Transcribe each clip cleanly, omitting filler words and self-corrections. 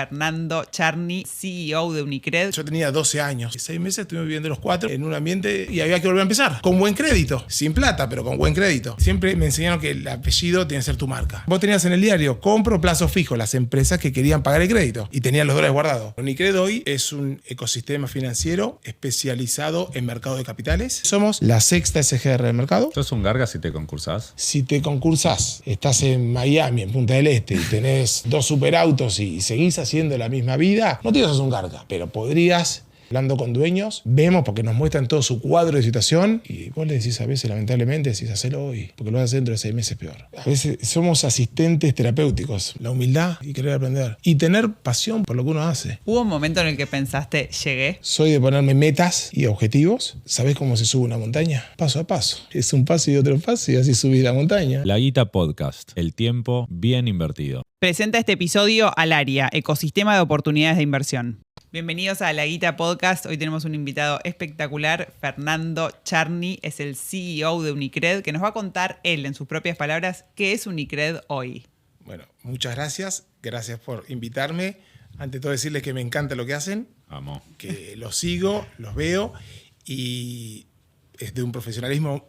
Fernando Charny, CEO de Unicred. Yo tenía 12 años y 6 meses estuve viviendo los 4 en un ambiente y había que volver a empezar. Con buen crédito, sin plata, pero con buen crédito. Siempre me enseñaron que el apellido tiene que ser tu marca. Vos tenías en el diario, compro plazo fijo, las empresas que querían pagar el crédito y tenían los dólares guardados. Unicred hoy es un ecosistema financiero especializado en mercado de capitales. Somos la sexta SGR del mercado. ¿Sos un garga si te concursás? Si te concursás, estás en Miami, en Punta del Este, y tenés 2 superautos y seguís haciendo la misma vida, no te digo que sos un garga, pero podrías, hablando con dueños, vemos porque nos muestran todo su cuadro de situación y vos le decís a veces, lamentablemente, decís, hacelo hoy, porque lo vas a hacer dentro de 6 meses peor. A veces somos asistentes terapéuticos, la humildad y querer aprender y tener pasión por lo que uno hace. ¿Hubo un momento en el que pensaste, llegué? Soy de ponerme metas y objetivos. ¿Sabés cómo se sube una montaña? Paso a paso. Es un paso y otro paso y así subir la montaña. La Guita Podcast, el tiempo bien invertido. Presenta este episodio Alaria, Ecosistema de Oportunidades de Inversión. Bienvenidos a La Guita Podcast. Hoy tenemos un invitado espectacular, Fernando Charny, es el CEO de Unicred, que nos va a contar él, en sus propias palabras, qué es Unicred hoy. Bueno, muchas gracias. Gracias por invitarme. Ante todo decirles que me encanta lo que hacen. Vamos. Que los sigo, los veo y es de un profesionalismo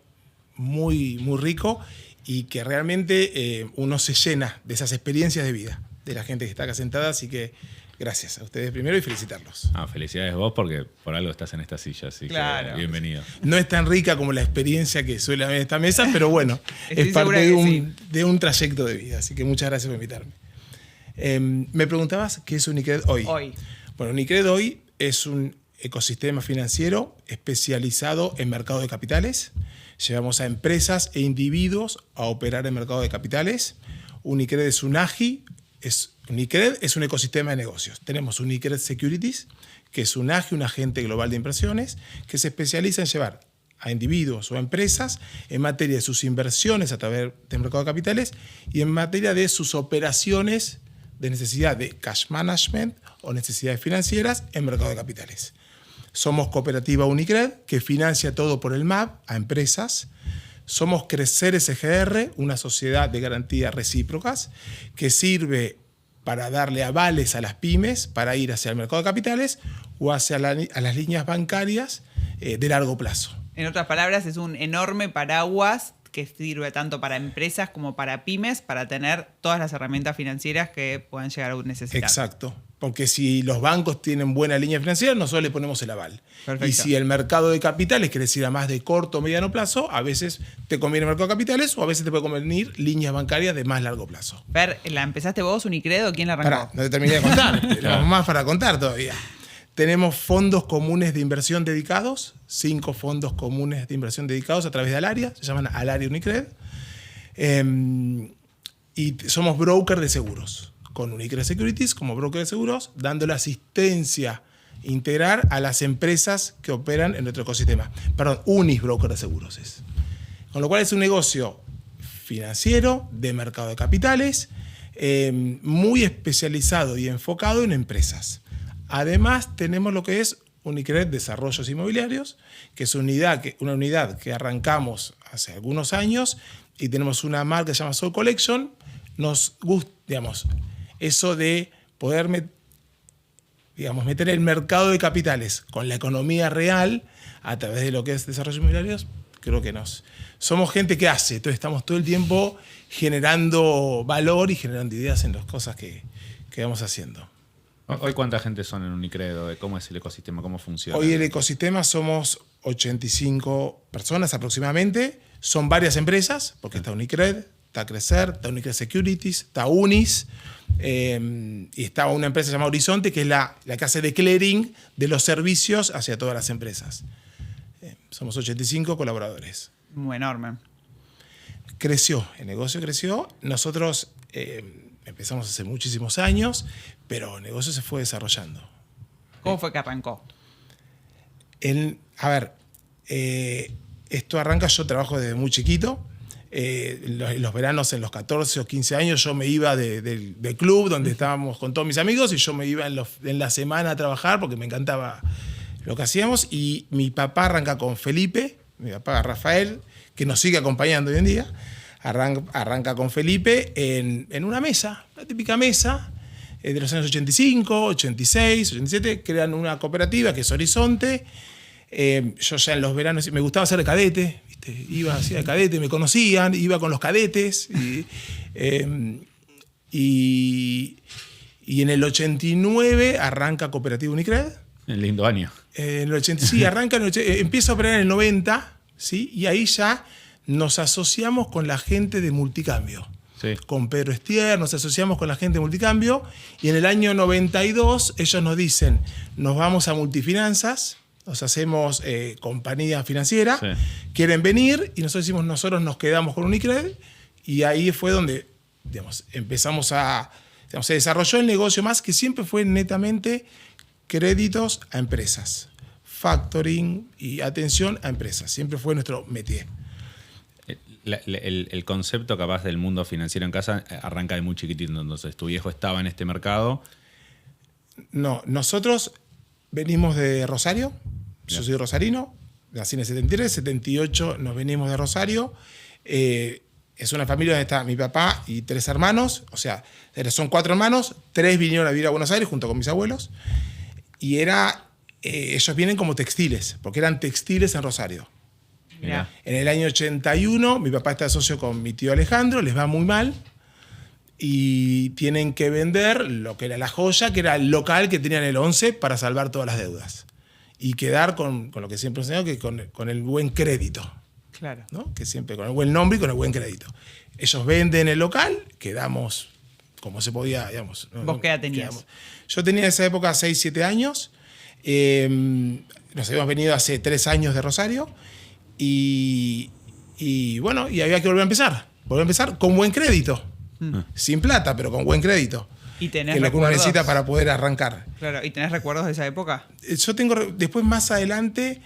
muy, muy rico y que realmente uno se llena de esas experiencias de vida de la gente que está acá sentada. Así que gracias a ustedes primero y felicitarlos. Felicidades vos porque por algo estás en esta silla, así claro. que bienvenido. No es tan rica como la experiencia que suele haber en esta mesa, pero bueno, Estoy es parte segura de un trayecto de vida. Así que muchas gracias por invitarme. Me preguntabas qué es Unicred hoy. Bueno, Unicred hoy es un ecosistema financiero especializado en mercado de capitales. Llevamos a empresas e individuos a operar en mercado de capitales. Unicred es un AGI. Unicred es un ecosistema de negocios. Tenemos Unicred Securities, que es un AGI, un agente global de inversiones, que se especializa en llevar a individuos o a empresas en materia de sus inversiones a través del mercado de capitales y en materia de sus operaciones de necesidad de cash management o necesidades financieras en mercado de capitales. Somos Cooperativa Unicred, que financia todo por el MAB a empresas. Somos Crecer SGR, una sociedad de garantías recíprocas que sirve para darle avales a las pymes para ir hacia el mercado de capitales o hacia a las líneas bancarias de largo plazo. En otras palabras, es un enorme paraguas que sirve tanto para empresas como para pymes para tener todas las herramientas financieras que puedan llegar a necesitar. Exacto. Porque si los bancos tienen buena línea financiera, nosotros le ponemos el aval. Perfecto. Y si el mercado de capitales quiere decir a más de corto o mediano plazo, a veces te conviene el mercado de capitales o a veces te puede convenir líneas bancarias de más largo plazo. Fer, ¿la empezaste vos, Unicred, o quién la arrancó? Pará, no te terminé de contar. Tenemos más para contar todavía. Tenemos fondos comunes de inversión dedicados, 5 fondos comunes de inversión dedicados a través de Alaria, se llaman Alaria Unicred. Y somos broker de seguros, con Unicred Securities como broker de seguros, dándole asistencia integral a las empresas que operan en nuestro ecosistema. Perdón, Unis Broker de Seguros es. Con lo cual es un negocio financiero de mercado de capitales, muy especializado y enfocado en empresas. Además, tenemos lo que es Unicred Desarrollos Inmobiliarios, que es una unidad que arrancamos hace algunos años y tenemos una marca que se llama Soul Collection. Nos gusta, digamos, eso de poder meter el mercado de capitales con la economía real a través de lo que es desarrollos inmobiliarios, creo que somos gente que hace, entonces estamos todo el tiempo generando valor y generando ideas en las cosas que vamos haciendo. ¿Hoy cuánta gente son en Unicred? ¿Cómo es el ecosistema? ¿Cómo funciona? Hoy el ecosistema somos 85 personas aproximadamente. Son varias empresas, porque está Unicred, está Crecer, está Unicred Securities, está Unis, y está una empresa llamada Horizonte, que es la que hace de clearing de los servicios hacia todas las empresas. Somos 85 colaboradores. Muy enorme. El negocio creció. Nosotros empezamos hace muchísimos años, pero el negocio se fue desarrollando. ¿Cómo fue que arrancó? Esto arranca, yo trabajo desde muy chiquito. Los veranos, en los 14 o 15 años, yo me iba del club donde estábamos con todos mis amigos y yo me iba en la semana a trabajar porque me encantaba lo que hacíamos. Y mi papá arranca con Felipe, mi papá Rafael, que nos sigue acompañando hoy en día. Arranca con Felipe en una mesa, la típica mesa, de los años 85, 86, 87, crean una cooperativa que es Horizonte. Yo ya en los veranos me gustaba ser cadete, ¿viste? Iba así de cadete, me conocían, iba con los cadetes. Y en el 89 arranca Cooperativa Unicred. Un lindo año. En el 80, sí, empieza a operar en el 90, ¿sí? Y ahí ya nos asociamos con la gente de Multicambio. Sí. Con Pedro Estier, nos asociamos con la gente de Multicambio. Y en el año 92 ellos nos dicen, nos vamos a Multifinanzas, nos hacemos compañía financiera, sí. Quieren venir y nosotros decimos, nosotros nos quedamos con Unicred. Y ahí fue donde, digamos, se desarrolló el negocio más, que siempre fue netamente créditos a empresas, factoring y atención a empresas. Siempre fue nuestro métier. El concepto capaz del mundo financiero en casa arranca de muy chiquitito, entonces tu viejo estaba en este mercado. No, nosotros venimos de Rosario, yo soy rosarino, nací en el 73, 78 nos venimos de Rosario. Es una familia donde está mi papá y 3 hermanos, o sea, son 4 hermanos, 3 vinieron a vivir a Buenos Aires junto con mis abuelos. Y ellos vienen como textiles, porque eran textiles en Rosario. Mirá. En el año 81, mi papá está socio con mi tío Alejandro, les va muy mal y tienen que vender lo que era la joya, que era el local que tenían el 11 para salvar todas las deudas. Y quedar con lo que siempre enseñado, que con el buen crédito. Claro. ¿No? Que siempre con el buen nombre y con el buen crédito. Ellos venden el local, quedamos como se podía, digamos. ¿Vos qué edad tenías? Quedamos. Yo tenía en esa época 6, 7 años. Nos habíamos venido hace 3 años de Rosario. Y bueno, y había que volver a empezar. Volver a empezar con buen crédito. Sin plata, pero con buen crédito. ¿Y tenés que es lo que uno recuerdos? necesita para poder arrancar. Claro, ¿y tenés recuerdos de esa época? Yo tengo, después más adelante,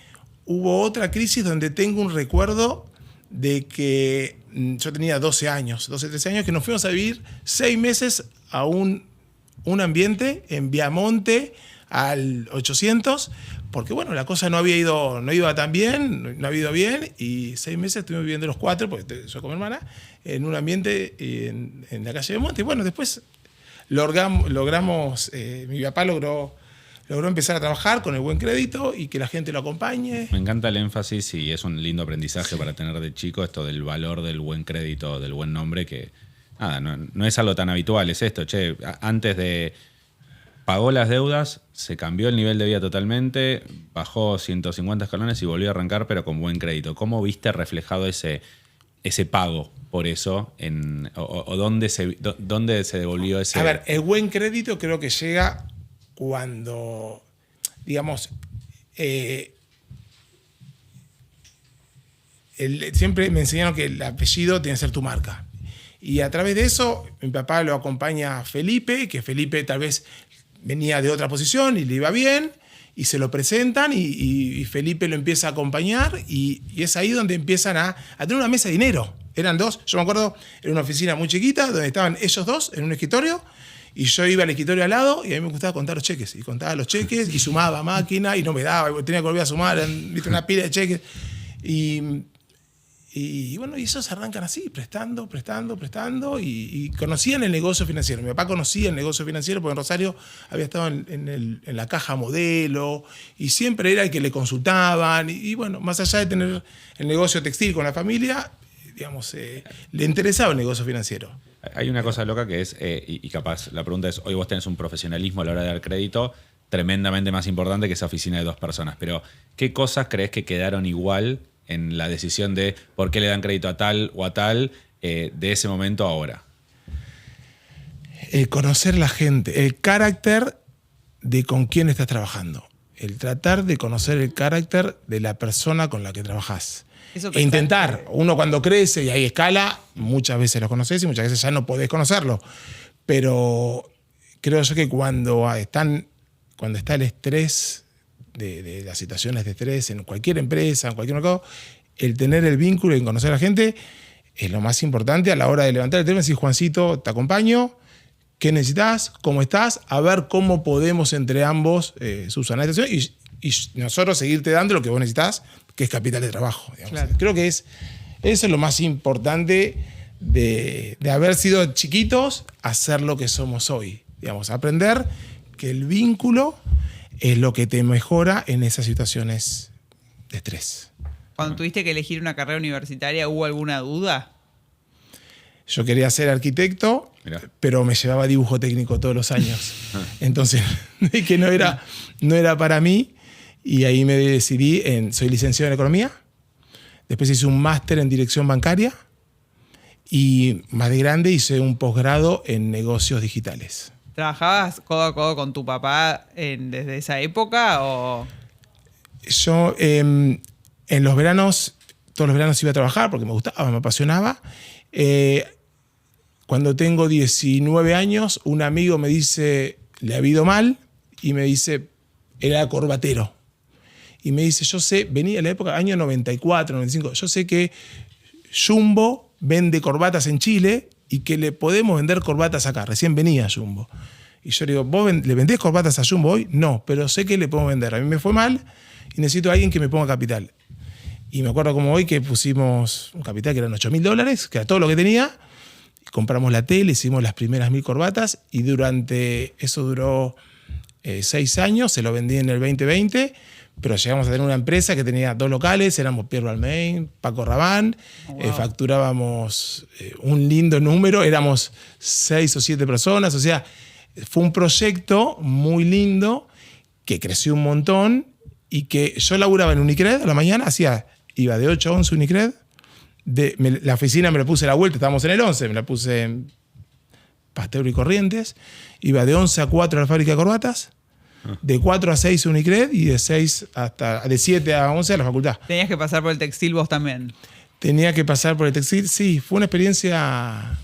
hubo otra crisis donde tengo un recuerdo de que yo tenía 12 años, 12, 13 años, que nos fuimos a vivir 6 meses a un ambiente en Viamonte al 800, porque bueno, la cosa no iba tan bien, no había ido bien, y 6 meses estuvimos viviendo los 4, porque yo con mi hermana, en un ambiente en la calle de Monte. Y bueno, después logramos, mi papá logró empezar a trabajar con el buen crédito y que la gente lo acompañe. Me encanta el énfasis y es un lindo aprendizaje para tener de chico esto del valor del buen crédito, del buen nombre, que nada, no es algo tan habitual, es esto, che, antes de... Pagó las deudas, se cambió el nivel de vida totalmente, bajó 150 escalones y volvió a arrancar, pero con buen crédito. ¿Cómo viste reflejado ese pago por eso? ¿O dónde se devolvió ese...? A ver, el buen crédito creo que llega cuando, digamos, siempre me enseñaron que el apellido tiene que ser tu marca. Y a través de eso, mi papá lo acompaña a Felipe, que Felipe tal vez venía de otra posición y le iba bien, y se lo presentan y Felipe lo empieza a acompañar y es ahí donde empiezan a tener una mesa de dinero. Eran 2, yo me acuerdo, era una oficina muy chiquita donde estaban ellos 2 en un escritorio y yo iba al escritorio al lado y a mí me gustaba contar los cheques. Y contaba los cheques y sumaba máquina y no me daba, tenía que volver a sumar, ¿viste? Una pila de cheques. Y bueno, y esos arrancan así, prestando, y conocían el negocio financiero. Mi papá conocía el negocio financiero porque en Rosario había estado en la caja modelo y siempre era el que le consultaban. Y bueno, más allá de tener el negocio textil con la familia, digamos, le interesaba el negocio financiero. Hay una cosa loca que es, y capaz la pregunta es, hoy vos tenés un profesionalismo a la hora de dar crédito tremendamente más importante que esa oficina de 2 personas, pero ¿qué cosas crees que quedaron igual en la decisión de por qué le dan crédito a tal o a tal de ese momento a ahora? El conocer la gente, el carácter de con quién estás trabajando, el tratar de conocer el carácter de la persona con la que trabajás. E intentar, uno cuando crece y hay escala, muchas veces lo conoces y muchas veces ya no podés conocerlo, pero creo yo que cuando está el estrés de las situaciones de estrés en cualquier empresa, en cualquier mercado, el tener el vínculo y conocer a la gente es lo más importante a la hora de levantar el teléfono y decir, Juancito, te acompaño, ¿qué necesitas? ¿Cómo estás? A ver cómo podemos entre ambos subsanar esta situación y nosotros seguirte dando lo que vos necesitas, que es capital de trabajo. Claro. Creo que eso es lo más importante de haber sido chiquitos a ser lo que somos hoy. Digamos, aprender que el vínculo es lo que te mejora en esas situaciones de estrés. Cuando tuviste que elegir una carrera universitaria, ¿hubo alguna duda? Yo quería ser arquitecto, pero me llevaba dibujo técnico todos los años. Entonces, que no era para mí. Y ahí me decidí soy licenciado en economía. Después hice un máster en dirección bancaria. Y más de grande hice un posgrado en negocios digitales. ¿Trabajabas codo a codo con tu papá desde esa época? ¿O? Yo en los veranos, todos los veranos iba a trabajar porque me gustaba, me apasionaba. Cuando tengo 19 años, un amigo me dice, le ha ido mal, y me dice, era corbatero. Y me dice, yo sé, venía en la época, año 94, 95, yo sé que Jumbo vende corbatas en Chile y que le podemos vender corbatas acá. Recién venía Jumbo. Y yo le digo, ¿vos le vendés corbatas a Jumbo hoy? No, pero sé que le podemos vender. A mí me fue mal y necesito a alguien que me ponga capital. Y me acuerdo como hoy que pusimos un capital que eran $8.000, que era todo lo que tenía. Compramos la tele, hicimos las primeras 1.000 corbatas y eso duró 6 años, se lo vendí en el 2020, pero llegamos a tener una empresa que tenía 2 locales, éramos Pierre Balmain, Paco Rabanne, facturábamos un lindo número, éramos 6 o 7 personas, o sea, fue un proyecto muy lindo que creció un montón y que yo laburaba en Unicred a la mañana, iba de 8 a 11 Unicred. La oficina me la puse a la vuelta, estábamos en el 11, me la puse en Pasteur y Corrientes, iba de 11 a 4 a la fábrica de corbatas, de 4 a 6 a Unicred y de 7 a 11 a la facultad. ¿Tenías que pasar por el textil vos también? Tenía que pasar por el textil, sí, fue una experiencia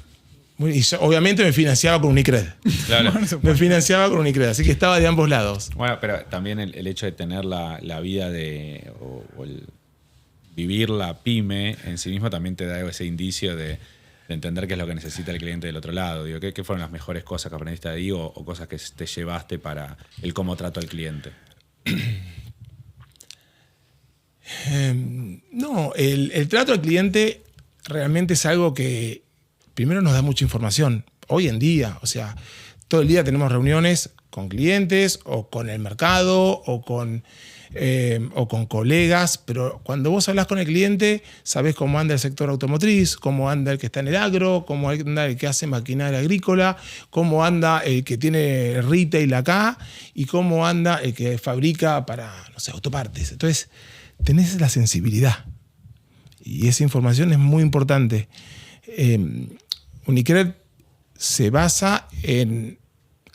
y yo, obviamente me financiaba con Unicred. Claro. Me financiaba con Unicred, así que estaba de ambos lados. Bueno, pero también el hecho de tener la vida vivir la pyme en sí mismo también te da ese indicio de entender qué es lo que necesita el cliente del otro lado. Digo, ¿qué fueron las mejores cosas que aprendiste ahí o cosas que te llevaste para el cómo trato al cliente? No, el trato al cliente realmente es algo que primero nos da mucha información. Hoy en día, o sea, todo el día tenemos reuniones con clientes o con el mercado o con colegas, pero cuando vos hablas con el cliente, sabés cómo anda el sector automotriz, cómo anda el que está en el agro, cómo anda el que hace maquinaria agrícola, cómo anda el que tiene retail acá y cómo anda el que fabrica para, no sé, autopartes. Entonces, tenés la sensibilidad y esa información es muy importante. Unicred se basa en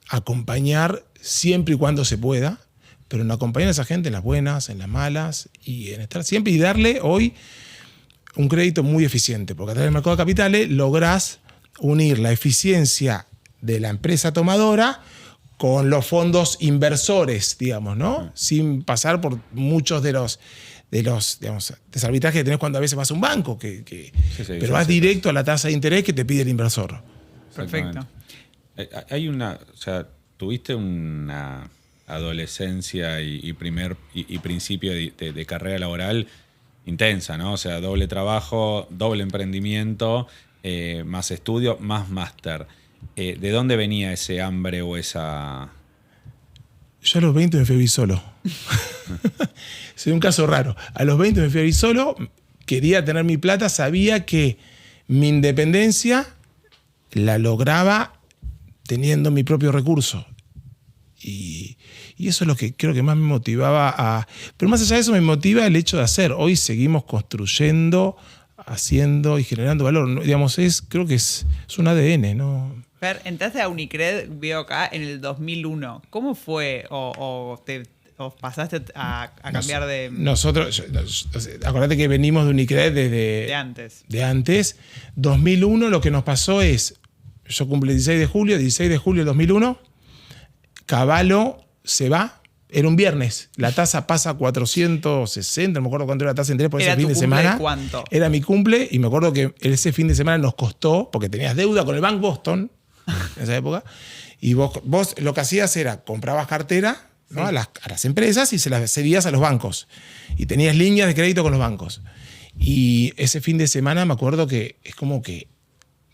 acompañar siempre y cuando se pueda, pero en acompañar a esa gente en las buenas, en las malas, y en estar siempre y darle hoy un crédito muy eficiente, porque a través del mercado de capitales lográs unir la eficiencia de la empresa tomadora con los fondos inversores, digamos, ¿no? Sin pasar por muchos de los digamos, desarbitrajes que tenés cuando a veces vas a un banco, pero vas directo a la tasa de interés que te pide el inversor. Perfecto. Tuviste una adolescencia y principio de carrera laboral intensa, ¿no? O sea, doble trabajo, doble emprendimiento, más estudio, más máster. ¿De dónde venía ese hambre o esa...? Yo a los 20 me fui a vivir solo. Soy un caso raro. A los 20 me fui a vivir solo, quería tener mi plata, sabía que mi independencia la lograba teniendo mi propio recurso. Y eso es lo que creo que más me motivaba Pero más allá de eso me motiva el hecho de hacer. Hoy seguimos construyendo, haciendo y generando valor. Digamos, creo que es un ADN, ¿no? Fer, entraste a Unicred, veo acá, en el 2001. ¿Cómo fue? ¿O pasaste a cambiar de...? Nosotros, acordate que venimos de Unicred de antes. De antes. 2001 lo que nos pasó es, yo cumplí el 16 de julio del 2001, Cavallo se va, era un viernes, la tasa pasa a 460, no me acuerdo cuánto era la tasa de interés por ese fin de semana. ¿Cuánto? Era mi cumple y me acuerdo que ese fin de semana nos costó, porque tenías deuda con el Bank Boston en esa época, y vos lo que hacías era, comprabas cartera, ¿no? a las empresas y se las cedías a los bancos. Y tenías líneas de crédito con los bancos. Y ese fin de semana me acuerdo que es como que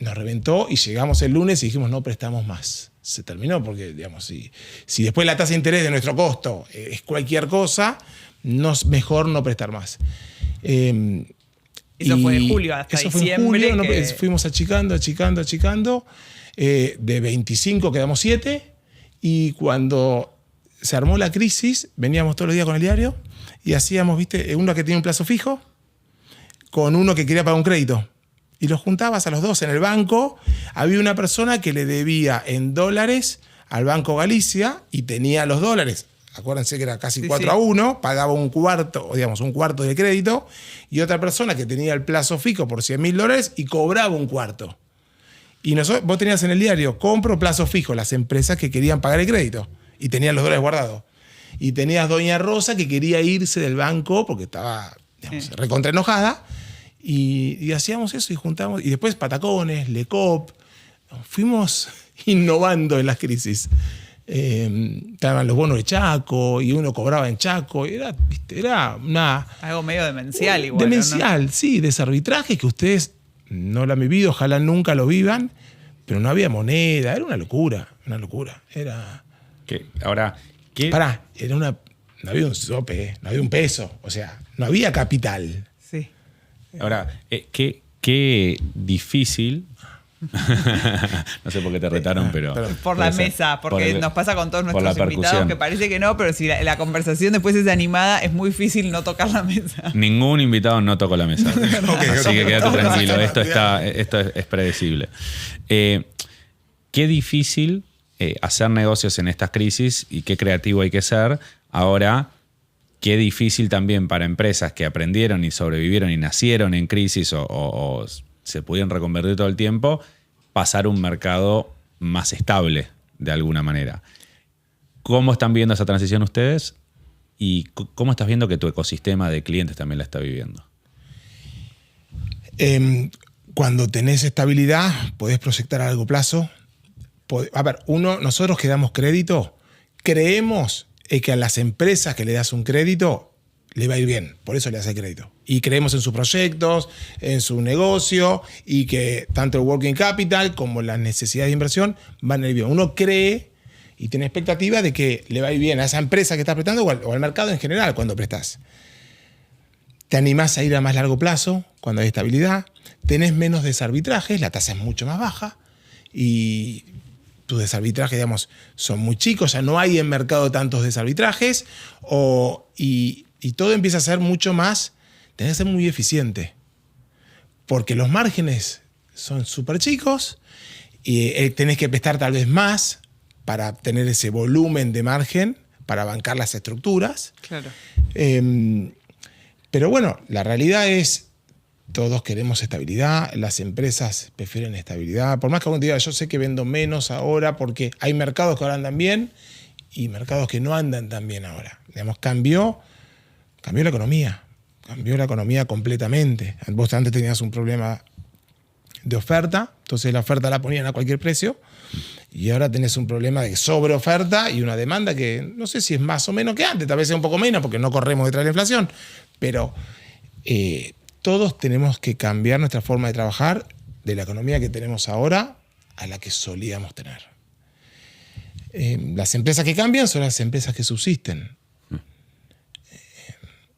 nos reventó y llegamos el lunes y dijimos no prestamos más. se terminó, porque digamos, si después la tasa de interés de nuestro costo es cualquier cosa, mejor no prestar más. Eso fue de julio hasta eso diciembre. Fue en julio, fuimos achicando. De 25 quedamos 7, y cuando se armó la crisis, veníamos todos los días con el diario y hacíamos, ¿viste? Uno que tenía un plazo fijo con uno que quería pagar un crédito. Y los juntabas a los dos en el banco. Había una persona que le debía en dólares al Banco Galicia y tenía los dólares. Acuérdense que era casi 4-1, pagaba un cuarto de crédito, y otra persona que tenía el plazo fijo por $100.000 y cobraba un cuarto. Y vos tenías en el diario, compro plazo fijo, las empresas que querían pagar el crédito y tenían los dólares guardados. Y tenías Doña Rosa que quería irse del banco porque estaba recontra enojada. Y hacíamos eso y juntamos. Y después Patacones, Lecop. Fuimos innovando en las crisis. Estaban los bonos de Chaco y uno cobraba en Chaco. Era algo medio demencial igual. Demencial, ¿no? Sí, desarbitraje que ustedes no lo han vivido, ojalá nunca lo vivan, pero no había moneda. Era una locura. Era... Ahora, ¿qué? No había un sope, no había un peso. O sea, no había capital. Sí. Ahora, qué difícil. No sé por qué te retaron, pero... Por la mesa, porque nos pasa con todos nuestros invitados que parece que no, pero si la conversación después es animada, es muy difícil no tocar la mesa. Ningún invitado no tocó la mesa. Así que quédate tranquilo, esto es predecible. Qué difícil hacer negocios en estas crisis y qué creativo hay que ser. Ahora, qué difícil también para empresas que aprendieron y sobrevivieron y nacieron en crisis o se pudieron reconvertir todo el tiempo, pasar a un mercado más estable de alguna manera. ¿Cómo están viendo esa transición ustedes? ¿Y cómo estás viendo que tu ecosistema de clientes también la está viviendo? Cuando tenés estabilidad, podés proyectar a largo plazo. Nosotros que damos crédito, creemos que a las empresas que le das un crédito le va a ir bien, por eso le das el crédito. Y creemos en sus proyectos, en su negocio, y que tanto el working capital como las necesidades de inversión van a ir bien. Uno cree y tiene expectativa de que le va a ir bien a esa empresa que está prestando o al mercado en general cuando prestas. Te animás a ir a más largo plazo cuando hay estabilidad, tenés menos desarbitrajes, la tasa es mucho más baja y tus desarbitrajes, digamos, son muy chicos, ya no hay en mercado tantos desarbitrajes y todo empieza a ser mucho más, tenés que ser muy eficiente porque los márgenes son súper chicos y tenés que prestar tal vez más para tener ese volumen de margen para bancar las estructuras. Claro. Pero bueno, la realidad es todos queremos estabilidad, las empresas prefieren estabilidad. Por más que algún día yo sé que vendo menos ahora porque hay mercados que ahora andan bien y mercados que no andan tan bien ahora. Digamos, cambió la economía completamente. Vos antes tenías un problema de oferta, entonces la oferta la ponían a cualquier precio y ahora tenés un problema de sobreoferta y una demanda que no sé si es más o menos que antes, tal vez sea un poco menos porque no corremos detrás de la inflación, pero todos tenemos que cambiar nuestra forma de trabajar de la economía que tenemos ahora a la que solíamos tener. Las empresas que cambian son las empresas que subsisten.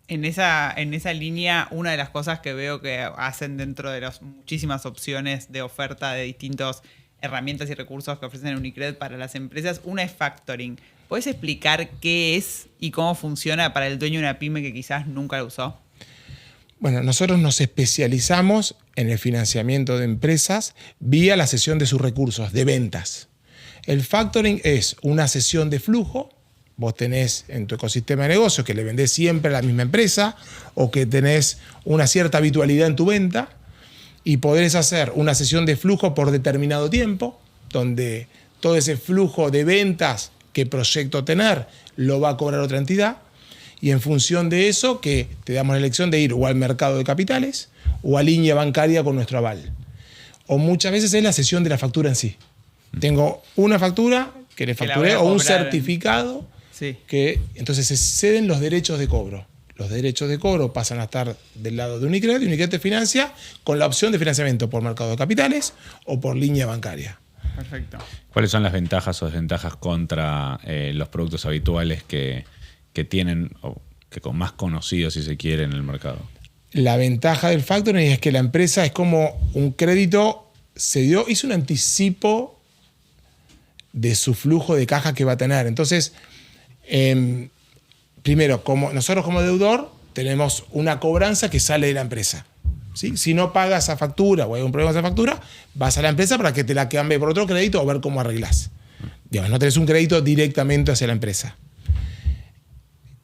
En esa línea, una de las cosas que veo que hacen dentro de las muchísimas opciones de oferta de distintas herramientas y recursos que ofrecen Unicred para las empresas, una es factoring. ¿Puedes explicar qué es y cómo funciona para el dueño de una pyme que quizás nunca la usó? Bueno, nosotros nos especializamos en el financiamiento de empresas vía la cesión de sus recursos, de ventas. El factoring es una cesión de flujo. Vos tenés en tu ecosistema de negocios que le vendés siempre a la misma empresa o que tenés una cierta habitualidad en tu venta y podés hacer una cesión de flujo por determinado tiempo, donde todo ese flujo de ventas que proyecto tener lo va a cobrar otra entidad y en función de eso que te damos la elección de ir o al mercado de capitales o a línea bancaria con nuestro aval. O muchas veces es la cesión de la factura en sí. Tengo una factura que le facturé o un certificado. Sí. Que entonces se ceden los derechos de cobro. Los derechos de cobro pasan a estar del lado de Unicred y Unicred te financia con la opción de financiamiento por mercado de capitales o por línea bancaria. Perfecto. ¿Cuáles son las ventajas o desventajas contra los productos habituales que tienen, o que con más conocidos, si se quiere, en el mercado? La ventaja del factoring es que la empresa es como un crédito, hizo un anticipo de su flujo de caja que va a tener. Entonces, primero, nosotros como deudor tenemos una cobranza que sale de la empresa. ¿Sí? Si no pagas esa factura o hay un problema con esa factura, vas a la empresa para que te la cambie por otro crédito o ver cómo arreglás. Digamos, no tenés un crédito directamente hacia la empresa.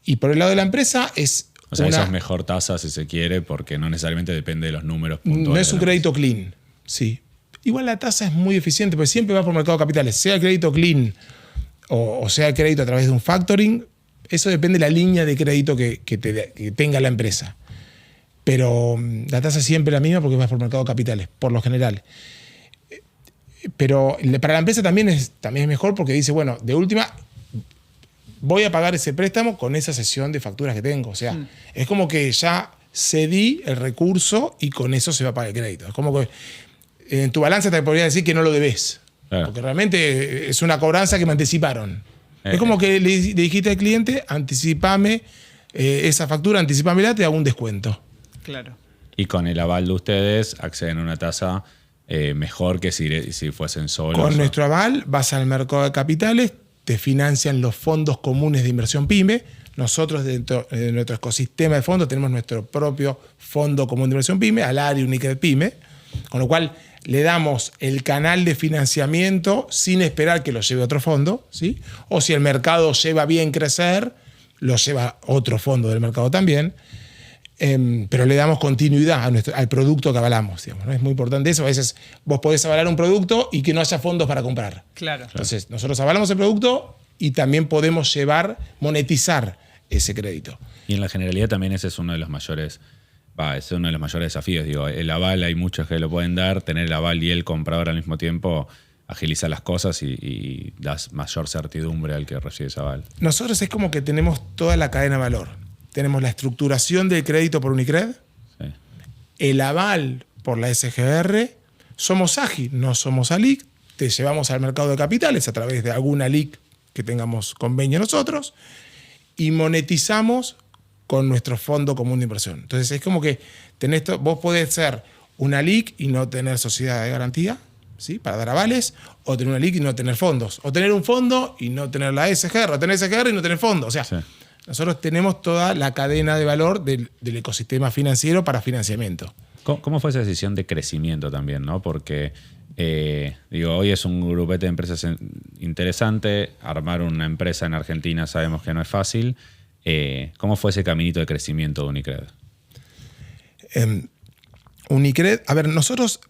Y por el lado de la empresa es... O sea, esa es mejor tasa, si se quiere, porque no necesariamente depende de los números puntuales. No es un crédito clean, sí. Igual la tasa es muy eficiente, porque siempre va por mercado de capitales. Sea el crédito clean o sea el crédito a través de un factoring, eso depende de la línea de crédito que tenga la empresa. Pero la tasa es siempre la misma porque va por mercado de capitales, por lo general. Pero para la empresa también es mejor porque dice, bueno, de última, voy a pagar ese préstamo con esa sesión de facturas que tengo. O sea, es como que ya cedí el recurso y con eso se va a pagar el crédito. Es como que en tu balance te podría decir que no lo debes. Claro. Porque realmente es una cobranza que me anticiparon. Es como que le dijiste al cliente, anticipame esa factura, anticipámela, te hago un descuento. Claro. Y con el aval de ustedes acceden a una tasa mejor que si fuesen solos. Con nuestro aval vas al mercado de capitales, te financian los fondos comunes de inversión PYME. Nosotros dentro de nuestro ecosistema de fondos tenemos nuestro propio fondo común de inversión PYME, Alaria Unicred PYME, con lo cual le damos el canal de financiamiento sin esperar que lo lleve otro fondo, ¿sí? O si el mercado lleva bien crecer, lo lleva otro fondo del mercado también. Pero le damos continuidad al producto que avalamos. Digamos, ¿no? Es muy importante eso. A veces vos podés avalar un producto y que no haya fondos para comprar. Claro. Entonces, nosotros avalamos el producto y también podemos monetizar ese crédito. Y en la generalidad también ese es uno de los mayores desafíos. Digo, el aval hay muchos que lo pueden dar. Tener el aval y el comprador al mismo tiempo agiliza las cosas y das mayor certidumbre al que recibe ese aval. Nosotros es como que tenemos toda la cadena de valor. Tenemos la estructuración del crédito por Unicred, sí, el aval por la SGR, somos AGI, no somos ALIC, te llevamos al mercado de capitales a través de alguna ALIC que tengamos convenio nosotros y monetizamos con nuestro fondo común de inversión. Entonces es como que vos podés ser una ALIC y no tener sociedad de garantía, ¿sí?, para dar avales, o tener una ALIC y no tener fondos, o tener un fondo y no tener la SGR, o tener SGR y no tener fondo. O sea, sí, nosotros tenemos toda la cadena de valor del ecosistema financiero para financiamiento. ¿Cómo fue esa decisión de crecimiento también, ¿no? Porque, hoy es un grupete de empresas interesante. Armar una empresa en Argentina sabemos que no es fácil. ¿Cómo fue ese caminito de crecimiento de Unicred? Unicred, nosotros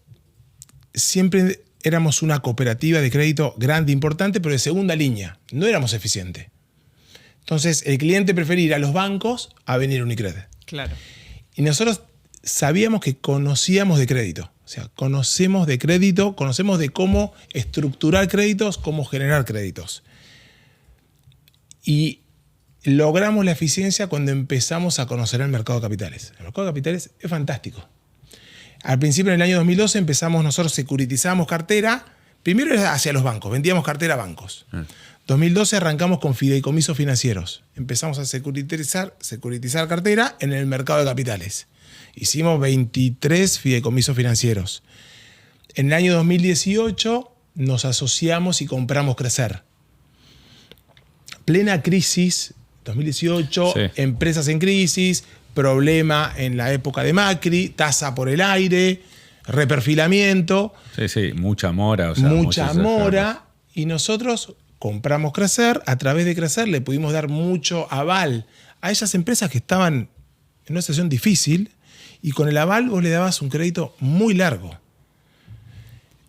siempre éramos una cooperativa de crédito grande, importante, pero de segunda línea. No éramos eficientes. Entonces, el cliente prefería ir a los bancos a venir a Unicred. Claro. Y nosotros sabíamos que conocíamos de crédito. O sea, conocemos de crédito, conocemos de cómo estructurar créditos, cómo generar créditos. Y logramos la eficiencia cuando empezamos a conocer el mercado de capitales. El mercado de capitales es fantástico. Al principio, en el año 2012, nosotros securitizamos cartera. Primero era hacia los bancos, vendíamos cartera a bancos. 2012 arrancamos con fideicomisos financieros. Empezamos a securitizar cartera en el mercado de capitales. Hicimos 23 fideicomisos financieros. En el año 2018 nos asociamos y compramos Crecer. Plena crisis, 2018, sí, empresas en crisis, problema en la época de Macri, tasa por el aire, reperfilamiento. Sí, mucha mora. Mucha mora. Y nosotros compramos Crecer. A través de Crecer le pudimos dar mucho aval a esas empresas que estaban en una situación difícil y con el aval vos le dabas un crédito muy largo.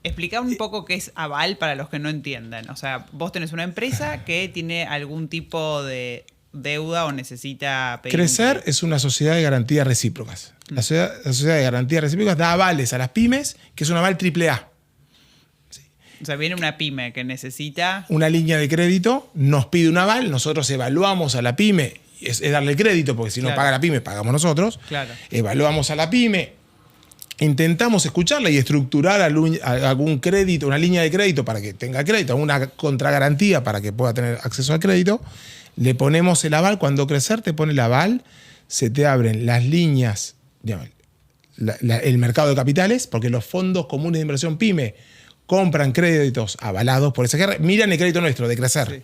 Explica un poco qué es aval para los que no entiendan. O sea, vos tenés una empresa que tiene algún tipo de deuda o necesita pedir. Crecer es una sociedad de garantías recíprocas. La sociedad de garantías recíprocas da avales a las pymes, que es un aval AAA. Sí. O sea, viene una pyme que necesita una línea de crédito, nos pide un aval, nosotros evaluamos a la pyme, es darle crédito, porque si no paga la pyme, pagamos nosotros. Claro. Evaluamos a la pyme, intentamos escucharla y estructurar algún crédito, una línea de crédito para que tenga crédito, una contragarantía para que pueda tener acceso al crédito. Le ponemos el aval. Cuando Crecer te pone el aval, se te abren las líneas, digamos, el mercado de capitales, porque los fondos comunes de inversión PYME compran créditos avalados por SGR. Miran el crédito nuestro de Crecer. Sí.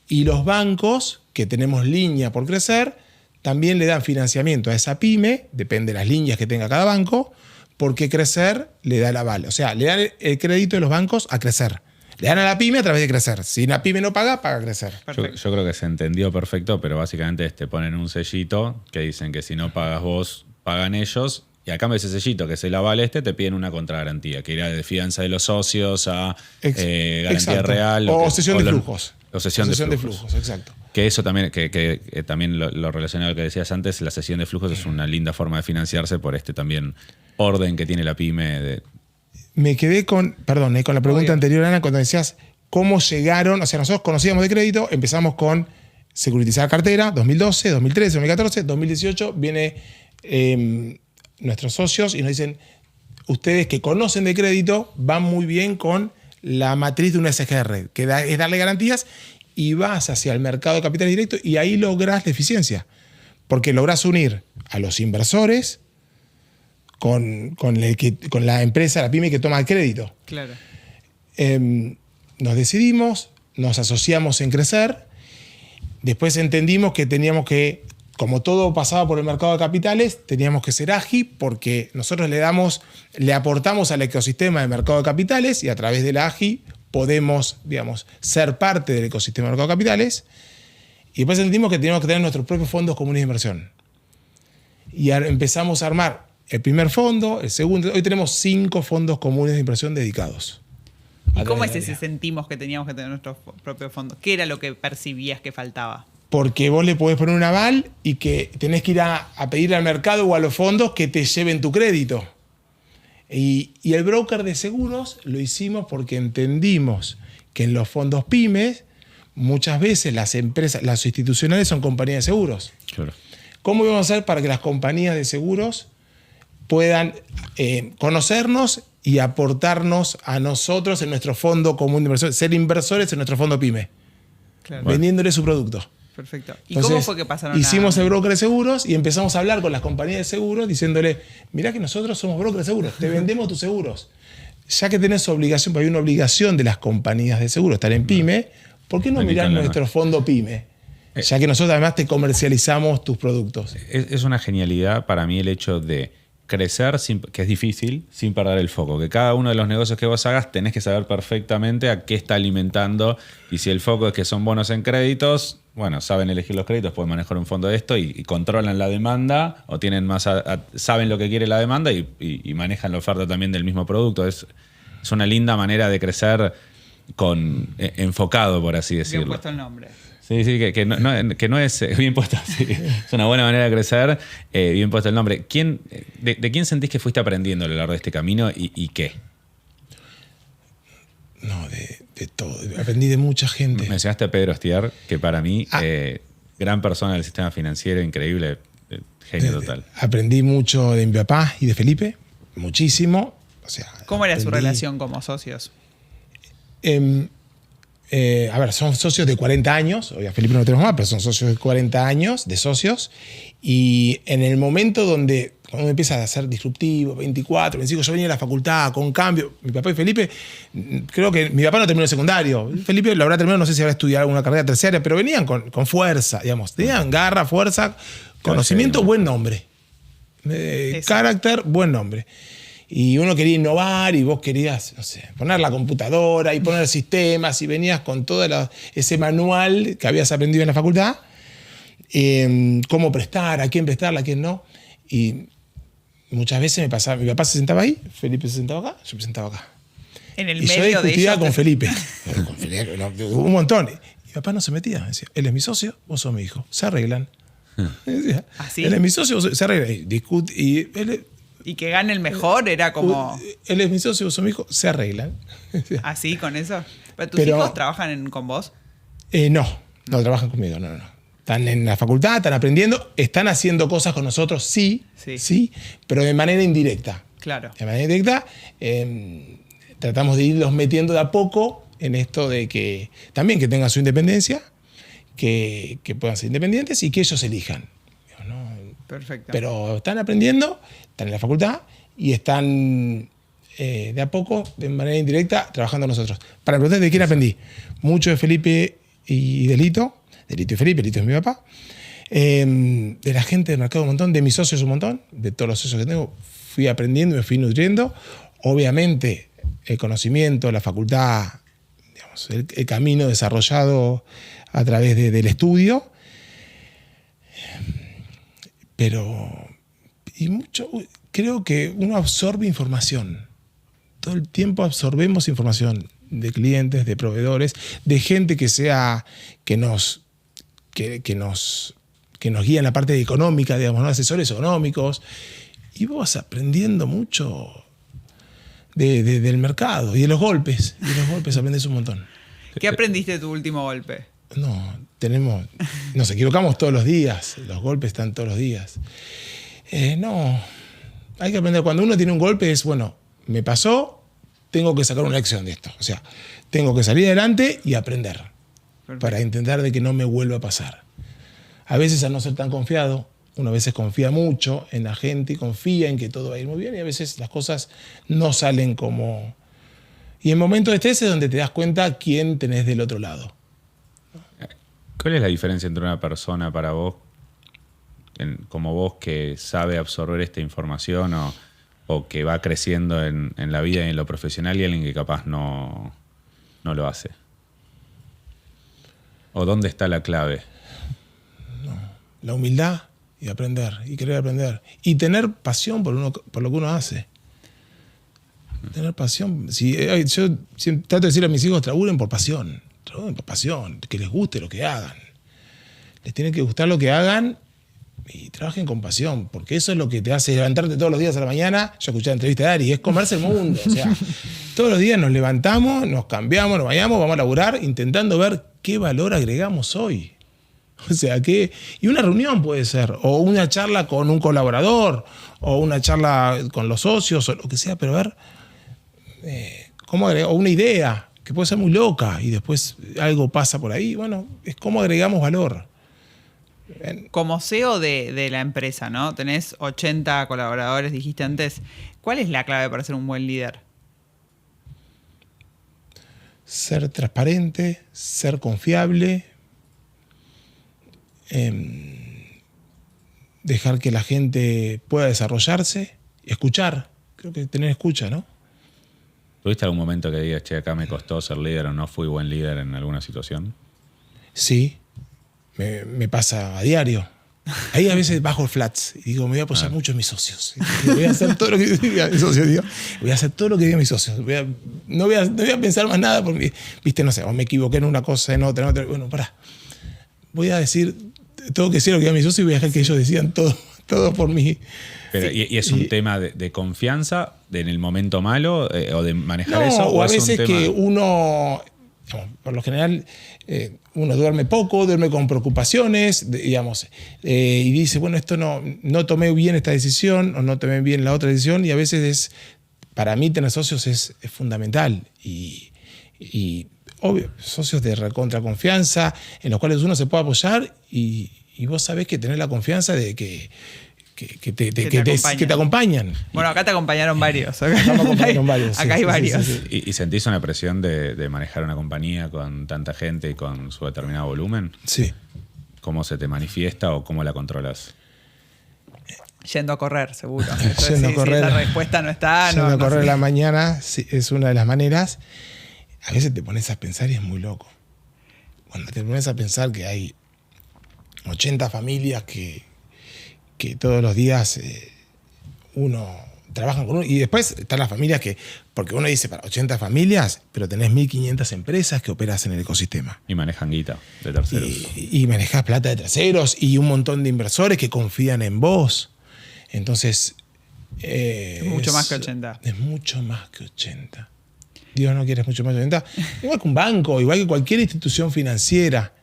Y los bancos, que tenemos línea por Crecer, también le dan financiamiento a esa PYME, depende de las líneas que tenga cada banco, porque Crecer le da el aval. O sea, le dan el crédito de los bancos a Crecer. Le dan a la PYME a través de Crecer. Si la PYME no paga, paga Crecer. Yo creo que se entendió perfecto, pero básicamente te ponen un sellito que dicen que si no pagas vos, pagan ellos. Y a cambio de ese sellito, que es el aval te piden una contragarantía, que irá de fianza de los socios a garantía real. O cesión de flujos. O cesión de flujos, exacto. Que eso también, que también lo relacionado a lo que decías antes, la cesión de flujos es una linda forma de financiarse por también orden que tiene la PYME. Me quedé con la pregunta anterior, Ana, cuando decías cómo llegaron. O sea, nosotros conocíamos de crédito, empezamos con securitizar cartera, 2012, 2013, 2014, 2018, viene nuestros socios y nos dicen, ustedes que conocen de crédito van muy bien con la matriz de una SGR, que es darle garantías y vas hacia el mercado de capital directo y ahí lográs la eficiencia, porque lográs unir a los inversores con la empresa, la PYME que toma el crédito. Claro. Nos decidimos, nos asociamos en Crecer, después entendimos que teníamos que, como todo pasaba por el mercado de capitales, teníamos que ser ágil porque nosotros le aportamos al ecosistema del mercado de capitales y a través de la AGI podemos, digamos, ser parte del ecosistema del mercado de capitales. Y después entendimos que teníamos que tener nuestros propios fondos comunes de inversión. Y empezamos a armar el primer fondo, el segundo. Hoy tenemos 5 fondos comunes de inversión dedicados. ¿Y cómo es ese sentimos que teníamos que tener nuestros propios fondos? ¿Qué era lo que percibías que faltaba? Porque vos le podés poner un aval y que tenés que ir a pedirle al mercado o a los fondos que te lleven tu crédito. Y el broker de seguros lo hicimos porque entendimos que en los fondos pymes muchas veces las empresas, las institucionales son compañías de seguros. Claro. ¿Cómo íbamos a hacer para que las compañías de seguros puedan conocernos y aportarnos a nosotros en nuestro fondo común de inversión, ser inversores en nuestro fondo pyme, claro, vendiéndole su producto? Perfecto. ¿Y entonces, cómo fue que pasaron hicimos el broker de seguros y empezamos a hablar con las compañías de seguros diciéndole, mirá que nosotros somos broker de seguros, te vendemos tus seguros. Ya que tenés obligación, porque hay una obligación de las compañías de seguros estar en pyme, ¿por qué no mirás nuestro fondo pyme? Ya que nosotros además te comercializamos tus productos. Es una genialidad para mí el hecho de crecer, que es difícil, sin perder el foco. Que cada uno de los negocios que vos hagas tenés que saber perfectamente a qué está alimentando. Y si el foco es que son bonos en créditos, bueno, saben elegir los créditos, pueden manejar un fondo de esto y controlan la demanda o tienen más saben lo que quiere la demanda y manejan la oferta también del mismo producto. Es una linda manera de crecer enfocado, por así decirlo. Bien puesto el nombre. Sí, que no es bien puesto, sí. Es una buena manera de crecer, bien puesto el nombre. ¿De quién sentís que fuiste aprendiendo a lo largo de este camino y qué? No, de todo. Aprendí de mucha gente. Mencionaste a Pedro Ostiar, que para mí, gran persona del sistema financiero, increíble, genio total. Aprendí mucho de mi papá y de Felipe, muchísimo. O sea, ¿cómo era su relación como socios? A ver, son socios de 40 años, a Felipe no lo tenemos más, pero son socios de 40 años, de socios, y en el momento donde cuando empieza a ser disruptivo, 24, 25, yo venía a la facultad con cambio, mi papá y Felipe, creo que mi papá no terminó el secundario, Felipe lo habrá terminado, no sé si habrá estudiado alguna carrera terciaria, pero venían con fuerza, digamos, tenían garra, fuerza, conocimiento, buen nombre, carácter, buen nombre. Y uno quería innovar y vos querías, no sé, poner la computadora y poner sistemas y venías con todo ese manual que habías aprendido en la facultad, cómo prestar, a quién prestarla, a quién no. Y muchas veces me pasaba, mi papá se sentaba ahí, Felipe se sentaba acá, yo me sentaba acá. En el y medio yo discutía de con Felipe. Un montón. Y mi papá no se metía, decía, él es mi socio, vos sos mi hijo, se arreglan. Decía, ¿así? Él es mi socio, se arreglan. Y que gane el mejor era como... Él es mi socio, vos sos mi hijo, se arreglan. ¿Así con eso? ¿Pero tus hijos trabajan con vos? No trabajan conmigo, no. Están en la facultad, están aprendiendo, están haciendo cosas con nosotros, sí, pero de manera indirecta. Claro. De manera indirecta, tratamos de irlos metiendo de a poco en esto de que también que tengan su independencia, que puedan ser independientes y que ellos elijan. ¿No? Perfecto. Pero están aprendiendo, están en la facultad y están de a poco, de manera indirecta, trabajando nosotros. Para preguntar de quién aprendí. Mucho de Felipe y de Lito y Felipe, Lito es mi papá. De la gente del mercado un montón, de mis socios un montón, de todos los socios que tengo, fui aprendiendo y me fui nutriendo. Obviamente, el conocimiento, la facultad, digamos, el camino desarrollado a través del estudio. Pero, creo que uno absorbe información. Todo el tiempo absorbemos información de clientes, de proveedores, de gente que nos guía en la parte económica, digamos, ¿no? Asesores económicos. Y vos vas aprendiendo mucho del mercado y de los golpes. Y de los golpes aprendes un montón. ¿Qué aprendiste de tu último golpe? Nos equivocamos todos los días. Los golpes están todos los días. Hay que aprender. Cuando uno tiene un golpe es, bueno, me pasó, tengo que sacar una lección de esto. O sea, tengo que salir adelante y aprender. Perfecto. Para intentar de que no me vuelva a pasar. A veces, al no ser tan confiado, uno a veces confía mucho en la gente y confía en que todo va a ir muy bien y a veces las cosas no salen como... Y en momentos de estrés es donde te das cuenta quién tenés del otro lado. ¿Cuál es la diferencia entre una persona para vos, como vos, que sabe absorber esta información o que va creciendo en la vida y en lo profesional y alguien que capaz no lo hace? ¿O dónde está la clave? La humildad y aprender, y querer aprender. Y tener pasión por lo que uno hace. Tener pasión. Yo trato de decir a mis hijos, trabajen por pasión, que les guste lo que hagan. Les tiene que gustar lo que hagan y trabajen con pasión, porque eso es lo que te hace levantarte todos los días a la mañana. Yo escuché la entrevista de Ari, es comerse el mundo. O sea, todos los días nos levantamos, nos cambiamos, nos bañamos, vamos a laburar intentando ver qué valor agregamos hoy. O sea, y una reunión puede ser, o una charla con un colaborador, o una charla con los socios, o lo que sea, pero ver cómo agregar, o una idea que puede ser muy loca y después algo pasa por ahí. Bueno, es cómo agregamos valor. Como CEO de la empresa, ¿no? Tenés 80 colaboradores, dijiste antes. ¿Cuál es la clave para ser un buen líder? Ser transparente, ser confiable, dejar que la gente pueda desarrollarse, escuchar. Creo que tener escucha, ¿no? ¿Tuviste algún momento que digas, che, acá me costó ser líder o no fui buen líder en alguna situación? Sí, me pasa a diario. Ahí a veces bajo el flats y digo, me voy a apoyar mucho en mis socios. Voy a hacer todo lo que diga mis socios. Voy a hacer todo lo que digan mis socios. No voy a pensar más nada porque, viste, no sé, o me equivoqué en una cosa, en otra. Bueno, pará. Voy a decir todo que sea lo que digan mis socios y voy a dejar que ellos decidan todo por mí. Pero, ¿y es un tema de confianza en el momento malo o de manejar eso? O a veces que uno, digamos, por lo general, uno duerme poco, duerme con preocupaciones, digamos, y dice, bueno, esto no tomé bien esta decisión o no tomé bien la otra decisión, y a veces para mí tener socios es fundamental. Y obvio, socios de recontra confianza, en los cuales uno se puede apoyar y vos sabés que tenés la confianza de que te acompañan. Bueno, acá te acompañaron varios. Acá hay varios. Sí. ¿Y sentís una presión de manejar una compañía con tanta gente y con su determinado volumen? Sí. ¿Cómo se te manifiesta o cómo la controlas? Yendo a correr, seguro. Yendo a correr. Si esa respuesta no está... Yendo a correr la mañana sí, es una de las maneras. A veces te pones a pensar y es muy loco. Cuando te pones a pensar que hay 80 familias que todos los días uno trabaja con uno, y después están las familias porque uno dice para 80 familias, pero tenés 1.500 empresas que operas en el ecosistema. Y manejan guita de terceros. Y manejás plata de terceros y un montón de inversores que confían en vos. Entonces... es mucho más que 80. Es mucho más que 80. Dios no quiere mucho más que 80. Igual que un banco, igual que cualquier institución financiera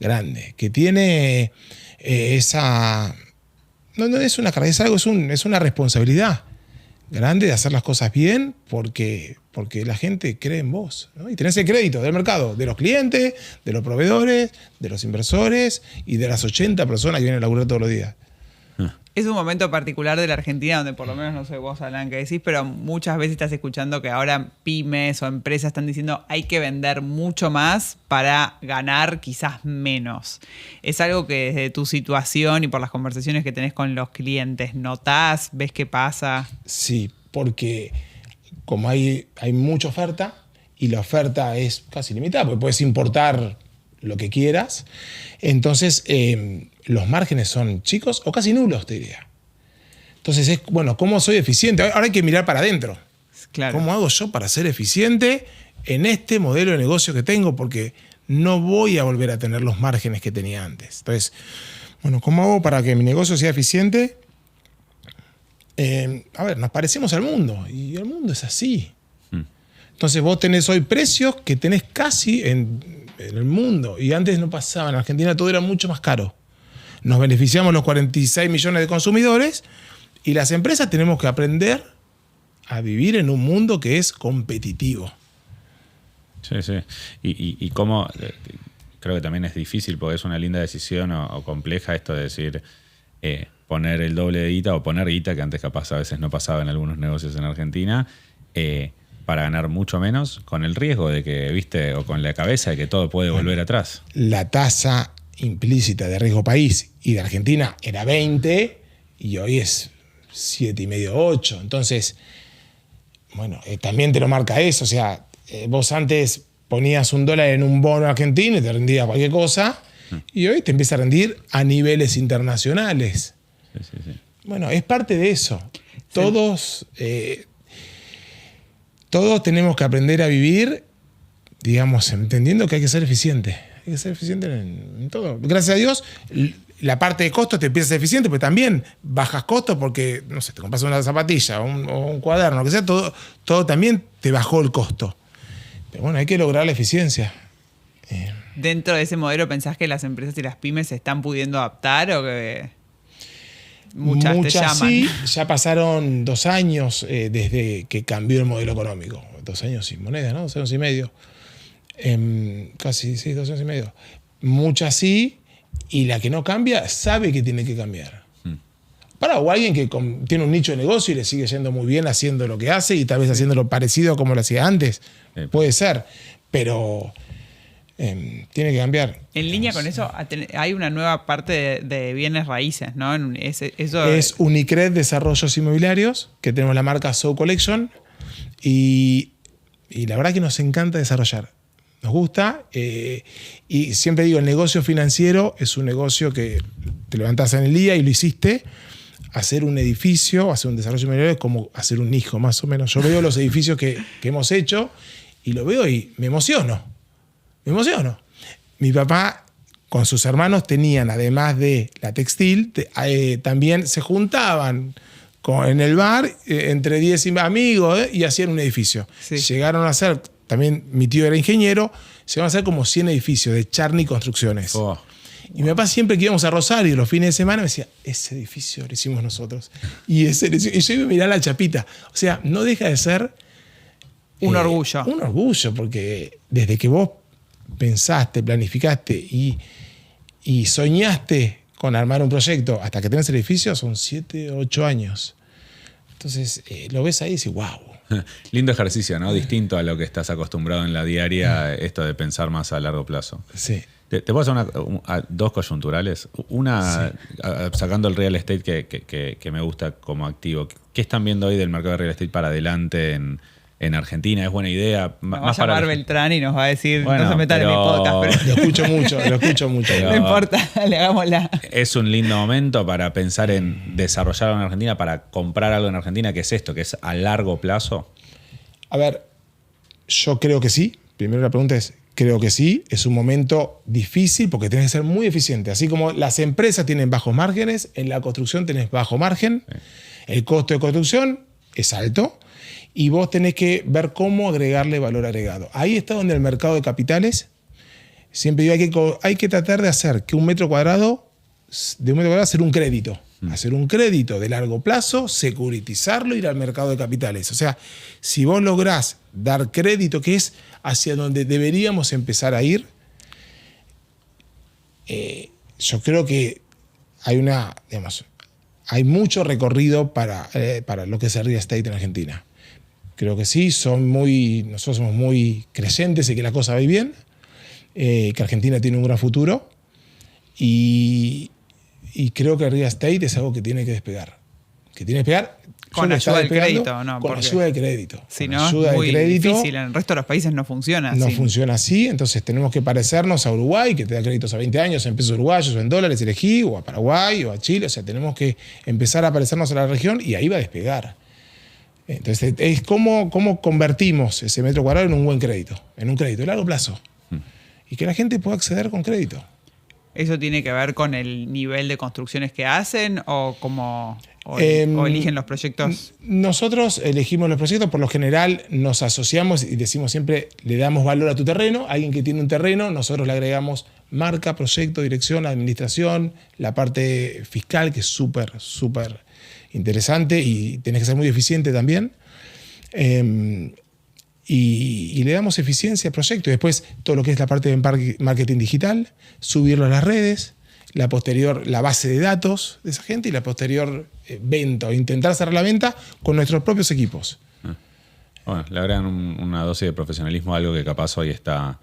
grande, que tiene esa... No es una carga, es una responsabilidad grande de hacer las cosas bien porque la gente cree en vos, ¿no? Y tenés el crédito del mercado, de los clientes, de los proveedores, de los inversores y de las 80 personas que vienen a laburar todos los días. Es un momento particular de la Argentina donde por lo menos, no sé vos, Alan, qué decís, pero muchas veces estás escuchando que ahora pymes o empresas están diciendo hay que vender mucho más para ganar quizás menos. ¿Es algo que desde tu situación y por las conversaciones que tenés con los clientes notás, ves qué pasa? Sí, porque como hay mucha oferta y la oferta es casi limitada, porque puedes importar lo que quieras, entonces los márgenes son chicos o casi nulos, te diría. Entonces es, bueno, ¿cómo soy eficiente? Ahora hay que mirar para adentro. Claro. ¿Cómo hago yo para ser eficiente en este modelo de negocio que tengo? Porque no voy a volver a tener los márgenes que tenía antes. Entonces, bueno, ¿cómo hago para que mi negocio sea eficiente? A ver, nos parecemos al mundo y el mundo es así. Entonces vos tenés hoy precios que tenés casi en el mundo y antes no pasaba. En Argentina todo era mucho más caro. Nos beneficiamos los 46 millones de consumidores y las empresas tenemos que aprender a vivir en un mundo que es competitivo. Sí, sí. Y cómo, creo que también es difícil porque es una linda decisión o compleja esto de decir poner el doble de guita o poner guita, que antes capaz a veces no pasaba en algunos negocios en Argentina, para ganar mucho menos con el riesgo de que, viste, o con la cabeza de que todo puede volver atrás. La tasa implícita de riesgo país y de Argentina era 20 y hoy es 7,5, 8. Entonces, bueno, también te lo marca eso. O sea, vos antes ponías $1 en un bono argentino y te rendía cualquier cosa y hoy te empieza a rendir a niveles internacionales. Sí. Bueno, es parte de eso. Todos tenemos que aprender a vivir, digamos, entendiendo que hay que ser eficiente. Hay que ser eficiente en todo. Gracias a Dios, la parte de costos te empieza a ser eficiente, pero también bajas costos porque, no sé, te compras una zapatilla o un cuaderno, lo que sea, todo también te bajó el costo. Pero bueno, hay que lograr la eficiencia. ¿Dentro de ese modelo pensás que las empresas y las pymes se están pudiendo adaptar o que muchas te llaman? Sí, ya pasaron 2 años desde que cambió el modelo económico. 2 años sin moneda, ¿no? 2 años y medio. Casi, sí, 2 años y medio. Muchas sí, y la que no cambia sabe que tiene que cambiar. O alguien que tiene un nicho de negocio y le sigue yendo muy bien haciendo lo que hace y tal vez haciéndolo parecido como lo hacía antes. Puede ser, pero tiene que cambiar. En línea con eso, hay una nueva parte de bienes raíces, ¿no? Eso es Unicred Desarrollos Inmobiliarios, que tenemos la marca Soul Collection, y la verdad que nos encanta desarrollar. Nos gusta, y siempre digo, el negocio financiero es un negocio que te levantás en el día y lo hiciste. Hacer un edificio, hacer un desarrollo inmobiliario es como hacer un hijo, más o menos. Yo veo los edificios que hemos hecho y lo veo y me emociono. Mi papá con sus hermanos tenían, además de la textil, también se juntaban en el bar entre 10 amigos y hacían un edificio. Sí. Llegaron a hacer, también mi tío era ingeniero, llegaron a hacer como 100 edificios de Charny Construcciones. Oh. Y mi papá siempre que íbamos a Rosario los fines de semana me decía, ese edificio lo hicimos nosotros. Y yo iba a mirar la chapita. O sea, no deja de ser un orgullo. Un orgullo, porque desde que vos pensaste, planificaste y soñaste con armar un proyecto hasta que tenés el edificio son 7, 8 años. Entonces lo ves ahí y dices, wow. Lindo ejercicio, ¿no? Distinto a lo que estás acostumbrado en la diaria, esto de pensar más a largo plazo. Sí. Te puedo hacer dos coyunturales. Una, sí, sacando el real estate que me gusta como activo. ¿Qué están viendo hoy del mercado de real estate para adelante en Argentina? ¿Es buena idea? Nos va a llamar Beltrán y nos va a decir, bueno, no se metan en mi podcast. Pero... Lo escucho mucho. No importa, le hagámosla. Es un lindo momento para pensar en desarrollar algo en Argentina, para comprar algo en Argentina. ¿Qué es esto? ¿Que es a largo plazo? A ver, yo creo que sí. Primero la pregunta es, creo que sí. Es un momento difícil porque tenés que ser muy eficiente. Así como las empresas tienen bajos márgenes, en la construcción tenés bajo margen. Sí. El costo de construcción es alto. Y vos tenés que ver cómo agregarle valor agregado. Ahí está donde el mercado de capitales, siempre digo, hay que tratar de hacer que de un metro cuadrado sea un crédito. Hacer un crédito de largo plazo, securitizarlo e ir al mercado de capitales. O sea, si vos lográs dar crédito, que es hacia donde deberíamos empezar a ir, yo creo que hay mucho recorrido para lo que es el real estate en Argentina. Creo que sí, nosotros somos muy creyentes en que la cosa va bien, que Argentina tiene un gran futuro y creo que el real estate es algo que tiene que despegar. Con ayuda del crédito, ¿no? Con ayuda del crédito. Si no, es muy difícil. En el resto de los países no funciona así. No funciona así, entonces tenemos que parecernos a Uruguay, que te da créditos a 20 años en pesos uruguayos o en dólares, elegí, o a Paraguay o a Chile. O sea, tenemos que empezar a parecernos a la región y ahí va a despegar. Entonces, es cómo convertimos ese metro cuadrado en un buen crédito, en un crédito de largo plazo. Y que la gente pueda acceder con crédito. ¿Eso tiene que ver con el nivel de construcciones que hacen o eligen los proyectos? Nosotros elegimos los proyectos, por lo general nos asociamos y decimos siempre, le damos valor a tu terreno, a alguien que tiene un terreno, nosotros le agregamos marca, proyecto, dirección, administración, la parte fiscal, que es súper interesante y tenés que ser muy eficiente también. Y le damos eficiencia al proyecto. Y después todo lo que es la parte de marketing digital, subirlo a las redes, la base de datos de esa gente y la posterior venta o intentar cerrar la venta con nuestros propios equipos. Bueno, le agregan una dosis de profesionalismo, algo que capaz hoy está...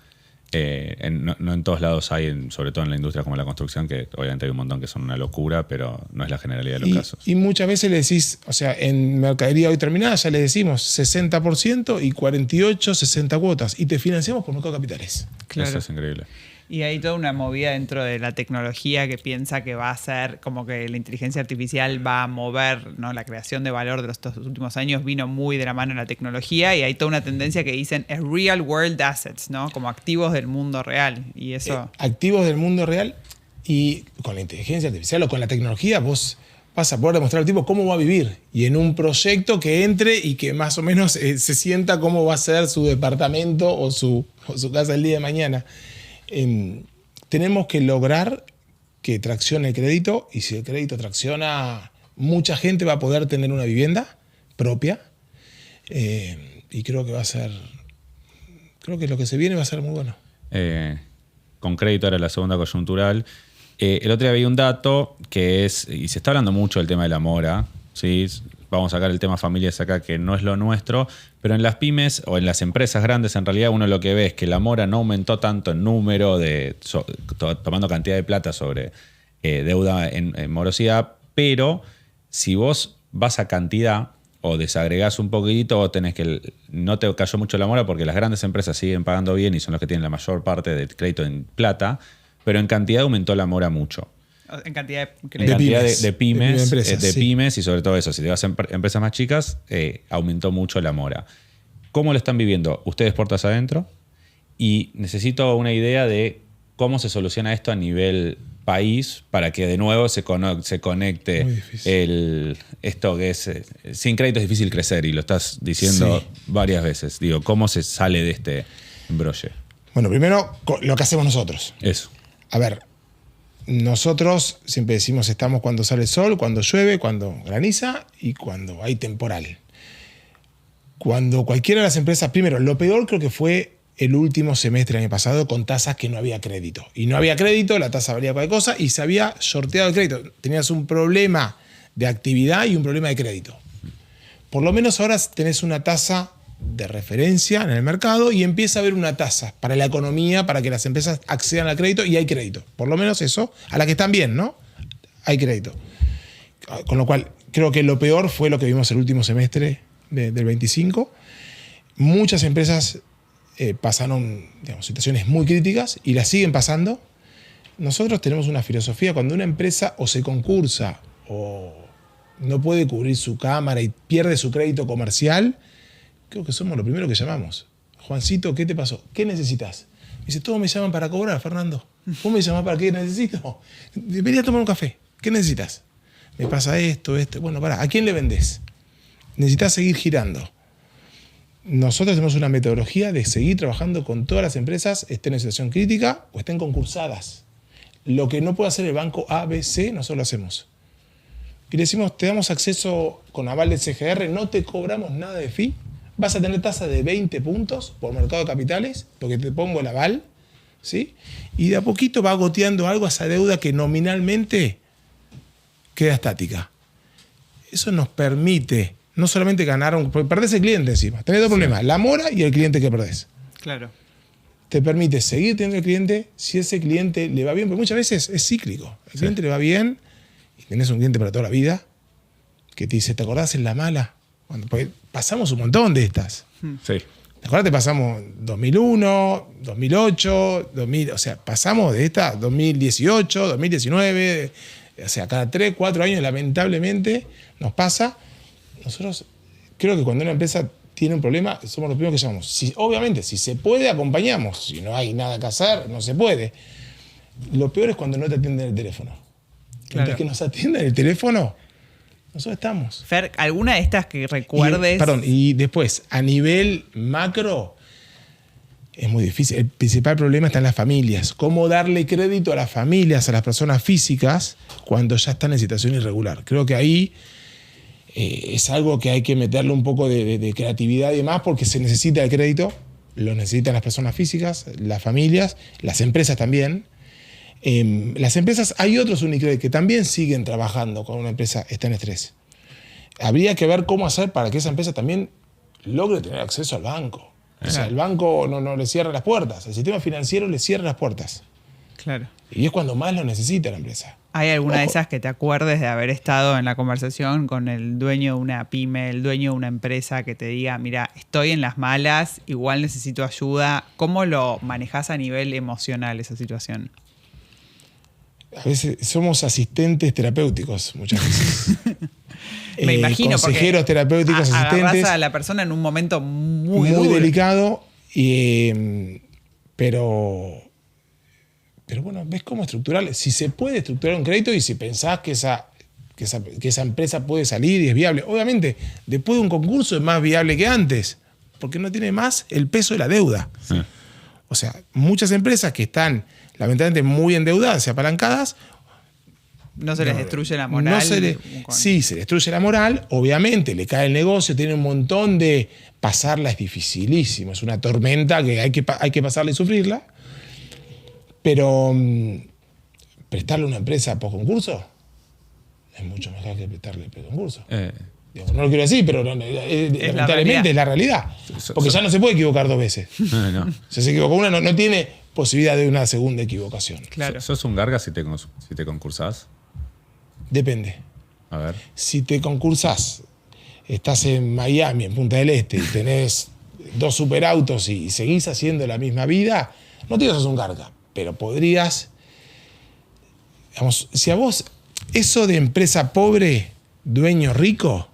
no en todos lados hay, sobre todo en la industria como la construcción, que obviamente hay un montón que son una locura, pero no es la generalidad de los casos. Y muchas veces le decís, o sea, en mercadería hoy terminada ya le decimos 60% y 48, 60 cuotas. Y te financiamos por mercado de capitales. Claro. Eso es increíble. Y hay toda una movida dentro de la tecnología que piensa que va a ser como que la inteligencia artificial va a mover, ¿no? La creación de valor de estos últimos años vino muy de la mano de la tecnología y hay toda una tendencia que dicen es real world assets, ¿no? Como activos del mundo real. Y eso... activos del mundo real y con la inteligencia artificial o con la tecnología vos vas a poder demostrar al tipo cómo va a vivir y en un proyecto que entre y que más o menos se sienta cómo va a ser su departamento o su casa el día de mañana. Tenemos que lograr que traccione el crédito y si el crédito tracciona, mucha gente va a poder tener una vivienda propia y creo que lo que se viene va a ser muy bueno. Con crédito era la segunda coyuntural. El otro día había un dato que es, y se está hablando mucho del tema de la mora, ¿sí? Vamos a sacar el tema familias acá, que no es lo nuestro, pero en las pymes o en las empresas grandes, en realidad uno lo que ve es que la mora no aumentó tanto en número, tomando cantidad de plata sobre deuda en morosidad, pero si vos vas a cantidad o desagregás un poquitito, no te cayó mucho la mora porque las grandes empresas siguen pagando bien y son los que tienen la mayor parte del crédito en plata, pero en cantidad aumentó la mora mucho. En cantidad de pymes, empresas, pymes y sobre todo eso, si te vas a empresas más chicas, aumentó mucho la mora. ¿Cómo lo están viviendo ustedes puertas adentro? Y necesito una idea de cómo se soluciona esto a nivel país para que de nuevo se conecte esto que es sin crédito es difícil crecer y lo estás diciendo varias veces. Digo, ¿cómo se sale de este embrolle? Bueno, primero lo que hacemos nosotros. Eso. A ver, nosotros siempre decimos estamos cuando sale el sol, cuando llueve, cuando graniza y cuando hay temporal. Cuando cualquiera de las empresas, primero, lo peor creo que fue el último semestre del año pasado con tasas que no había crédito. Y no había crédito, la tasa valía cualquier cosa y se había sorteado el crédito. Tenías un problema de actividad y un problema de crédito. Por lo menos ahora tenés una tasa de referencia en el mercado y empieza a haber una tasa para la economía, para que las empresas accedan al crédito y hay crédito. Por lo menos eso, a la que están bien, ¿no? Hay crédito. Con lo cual, creo que lo peor fue lo que vimos el último semestre del 25. Muchas empresas pasaron, situaciones muy críticas y las siguen pasando. Nosotros tenemos una filosofía, cuando una empresa o se concursa o no puede cubrir su cámara y pierde su crédito comercial, creo que somos lo primero que llamamos. Juancito, ¿qué te pasó? ¿Qué necesitas? Me dice, todos me llaman para cobrar, Fernando. ¿Vos me llamás para qué necesito? Vení a tomar un café. ¿Qué necesitas? Me pasa esto. Bueno, pará, ¿a quién le vendés? Necesitas seguir girando. Nosotros tenemos una metodología de seguir trabajando con todas las empresas, estén en situación crítica o estén concursadas. Lo que no puede hacer el banco A, B, C, nosotros lo hacemos. y le decimos, te damos acceso con aval del CGR, no te cobramos nada de fee, vas a tener tasa de 20 puntos por mercado de capitales, porque te pongo el aval, ¿sí? Y de a poquito va goteando algo a esa deuda que nominalmente queda estática. Eso nos permite no solamente ganar, porque perdés el cliente encima, tenés dos problemas, la mora y el cliente que perdés. Claro. Te permite seguir teniendo el cliente si ese cliente le va bien, porque muchas veces es cíclico. El cliente le va bien y tenés un cliente para toda la vida que te dice, ¿te acordás en la mala? Porque pasamos un montón de estas. Sí. ¿Te acordás? Te pasamos 2001, 2008, 2000, o sea, pasamos de esta 2018, 2019, o sea, cada 3, 4 años lamentablemente nos pasa. Nosotros creo que cuando una empresa tiene un problema, somos los primeros que llamamos. Obviamente, si se puede, acompañamos. Si no hay nada que hacer, no se puede. Lo peor es cuando no te atienden el teléfono. Claro. Mientras que nos atienden el teléfono, nosotros estamos. Fer, ¿alguna de estas que recuerdes? Y después, a nivel macro, es muy difícil. El principal problema está en las familias. ¿Cómo darle crédito a las familias, a las personas físicas, cuando ya están en situación irregular? Creo que ahí es algo que hay que meterle un poco de creatividad y demás, porque se necesita el crédito, lo necesitan las personas físicas, las familias, las empresas también. Las empresas, hay otros Unicred que también siguen trabajando cuando una empresa está en estrés. Habría que ver cómo hacer para que esa empresa también logre tener acceso al banco. O sea, el banco no le cierra las puertas, el sistema financiero le cierra las puertas. Claro. Y es cuando más lo necesita la empresa. ¿Hay alguna de esas que te acuerdes de haber estado en la conversación con el dueño de una pyme, el dueño de una empresa que te diga, mira, estoy en las malas, igual necesito ayuda? ¿Cómo lo manejás a nivel emocional esa situación? A veces somos asistentes terapéuticos, muchas veces. Me imagino, consejeros terapéuticos, asistentes. Agarrás a la persona en un momento muy delicado, pero bueno, ves cómo estructurar. Si se puede estructurar un crédito y si pensás que esa empresa puede salir y es viable. Obviamente, después de un concurso es más viable que antes, porque no tiene más el peso de la deuda. Sí. O sea, muchas empresas que están lamentablemente muy endeudadas y apalancadas, no se les destruye la moral. Sí, se destruye la moral, obviamente, le cae el negocio, tiene un montón de... Pasarla es dificilísimo, es una tormenta que hay que pasarla y sufrirla, pero prestarle a una empresa post-concurso es mucho mejor que prestarle pre-concurso. No lo quiero decir, pero lamentablemente es la realidad. Porque ya no se puede equivocar dos veces. No. Si se equivocó una, no tiene posibilidad de una segunda equivocación. Claro. ¿Sos un garga si te concursás? Depende. A ver. Si te concursás, estás en Miami, en Punta del Este, y tenés 2 superautos y seguís haciendo la misma vida, no te digo que sos un garga, pero podrías... Digamos, si a vos, eso de empresa pobre, dueño rico,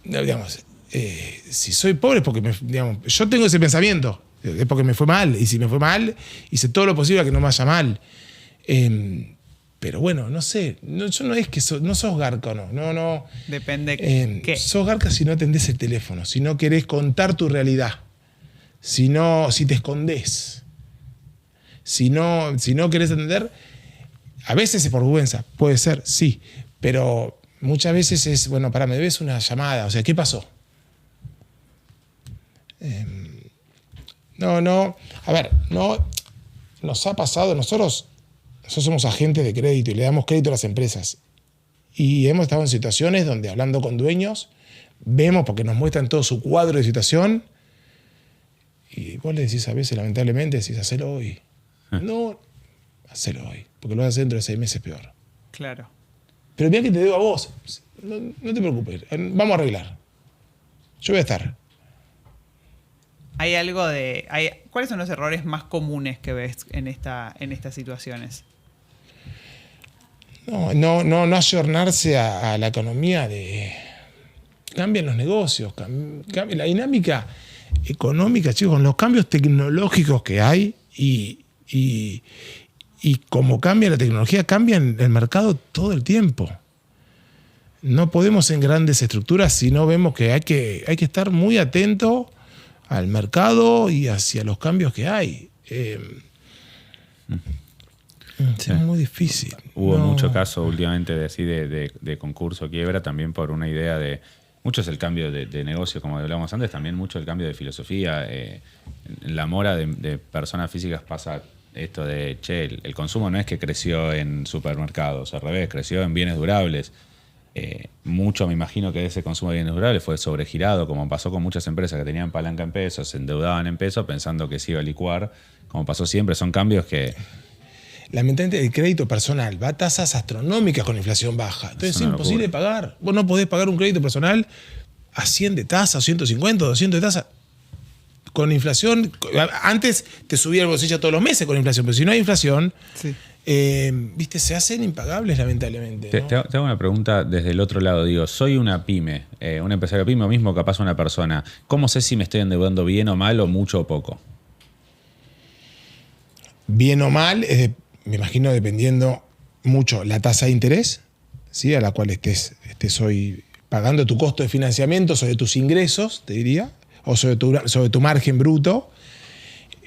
digamos, si soy pobre es porque, yo tengo ese pensamiento, es porque me fue mal, y si me fue mal, hice todo lo posible a que no me vaya mal. Pero bueno, no sé, yo no es que no sos garca o no. Depende qué. Sos garca si no atendés el teléfono, si no querés contar tu realidad, si te escondés, si no querés atender, a veces es por vergüenza, puede ser, sí, pero muchas veces es, bueno, me debes una llamada, o sea, ¿qué pasó? A ver, nos ha pasado, nosotros somos agentes de crédito y le damos crédito a las empresas. Y hemos estado en situaciones donde, hablando con dueños, vemos, porque nos muestran todo su cuadro de situación, y vos le decís a veces, lamentablemente, decís, hacelo hoy. No, hacelo hoy, porque lo vas a hacer dentro de 6 meses peor. Claro. Pero mira que te debo a vos. No te preocupes, vamos a arreglar. Yo voy a estar. Hay algo ¿cuáles son los errores más comunes que ves en estas situaciones? No ayornarse a la economía cambian los negocios, cambia la dinámica económica, chicos, con los cambios tecnológicos que hay y como cambia la tecnología, cambia el mercado todo el tiempo. No podemos en grandes estructuras si no vemos que hay que estar muy atento al mercado y hacia los cambios que hay. Sí, es muy difícil. Hubo mucho caso últimamente de concurso quiebra, también por una idea de... Mucho es el cambio de negocio, como hablábamos antes, también mucho el cambio de filosofía. En la mora de personas físicas pasa esto de, el consumo no es que creció en supermercados, al revés, creció en bienes durables. Mucho me imagino que ese consumo de bienes durables fue sobregirado, como pasó con muchas empresas que tenían palanca en pesos, se endeudaban en pesos pensando que se iba a licuar, como pasó siempre. Son cambios que... Lamentablemente el crédito personal va a tasas astronómicas con inflación baja. Entonces es imposible de pagar. Vos no podés pagar un crédito personal a 100 de tasa, 150, 200 de tasa. Con inflación, antes te subía el bolsillo todos los meses con inflación, pero si no hay inflación, sí. ¿viste? Se hacen impagables lamentablemente, ¿no? Te hago una pregunta desde el otro lado. Digo, soy una pyme, un empresario pyme o mismo capaz una persona. ¿Cómo sé si me estoy endeudando bien o mal o mucho o poco? Bien o mal, me imagino dependiendo mucho la tasa de interés, ¿sí? A la cual estés hoy pagando tu costo de financiamiento sobre tus ingresos, te diría, o sobre tu margen bruto.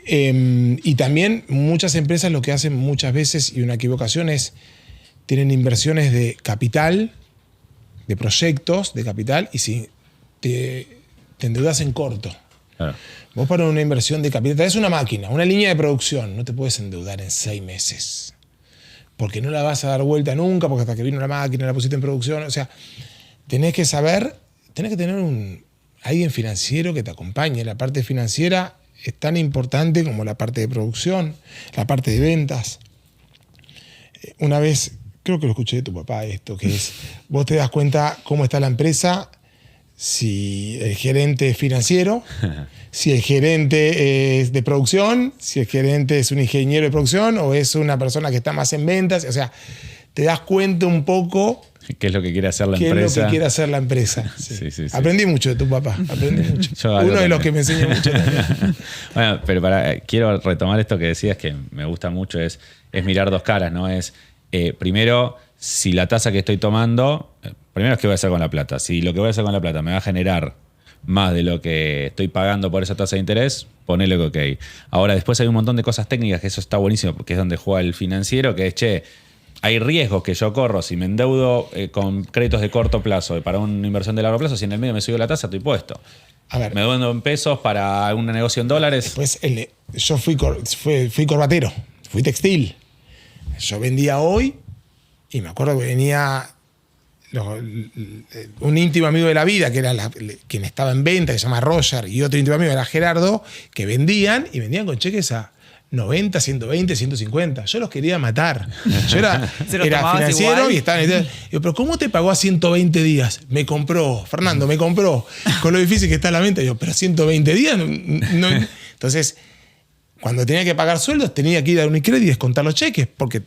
Y también muchas empresas lo que hacen muchas veces, y una equivocación, es tienen inversiones de capital, de proyectos de capital, y si te endeudas en corto. Claro. Vos para una inversión de capital, tenés una máquina, una línea de producción, no te puedes endeudar en 6 meses. Porque no la vas a dar vuelta nunca, porque hasta que vino la máquina la pusiste en producción. O sea, tenés que tener alguien financiero que te acompañe. La parte financiera es tan importante como la parte de producción, la parte de ventas. Una vez, creo que lo escuché de tu papá esto, que es, vos te das cuenta cómo está la empresa, si el gerente es financiero, si el gerente es de producción, si el gerente es un ingeniero de producción o es una persona que está más en ventas. O sea, te das cuenta un poco ¿qué es lo que quiere hacer la empresa? ¿Qué es lo que quiere hacer la empresa? Sí. Sí. Aprendí mucho de tu papá, aprendí mucho. Uno de los que me enseñó mucho también. Bueno, pero quiero retomar esto que decías que me gusta mucho, es mirar dos caras, ¿no? Es, primero, si la tasa que estoy tomando, primero es qué voy a hacer con la plata. Si lo que voy a hacer con la plata me va a generar más de lo que estoy pagando por esa tasa de interés, ponele que ok. Ahora, después hay un montón de cosas técnicas, que eso está buenísimo, porque es donde juega el financiero, que es, hay riesgos que yo corro si me endeudo con créditos de corto plazo para una inversión de largo plazo, si en el medio me subió la tasa, estoy puesto. A ver, me endeudo en pesos para un negocio en dólares. Después, yo fui corbatero, fui textil. Yo vendía hoy y me acuerdo que venía un íntimo amigo de la vida, que era quien estaba en venta, que se llama Roger, y otro íntimo amigo era Gerardo, que vendían con cheques a 90, 120, 150. Yo los quería matar. Yo era financiero igual. Y estaba en el... Digo, pero ¿cómo te pagó a 120 días? Fernando me compró. Con lo difícil que está la venta. Digo, pero 120 días no. Entonces, cuando tenía que pagar sueldos, tenía que ir a Unicred y descontar los cheques, porque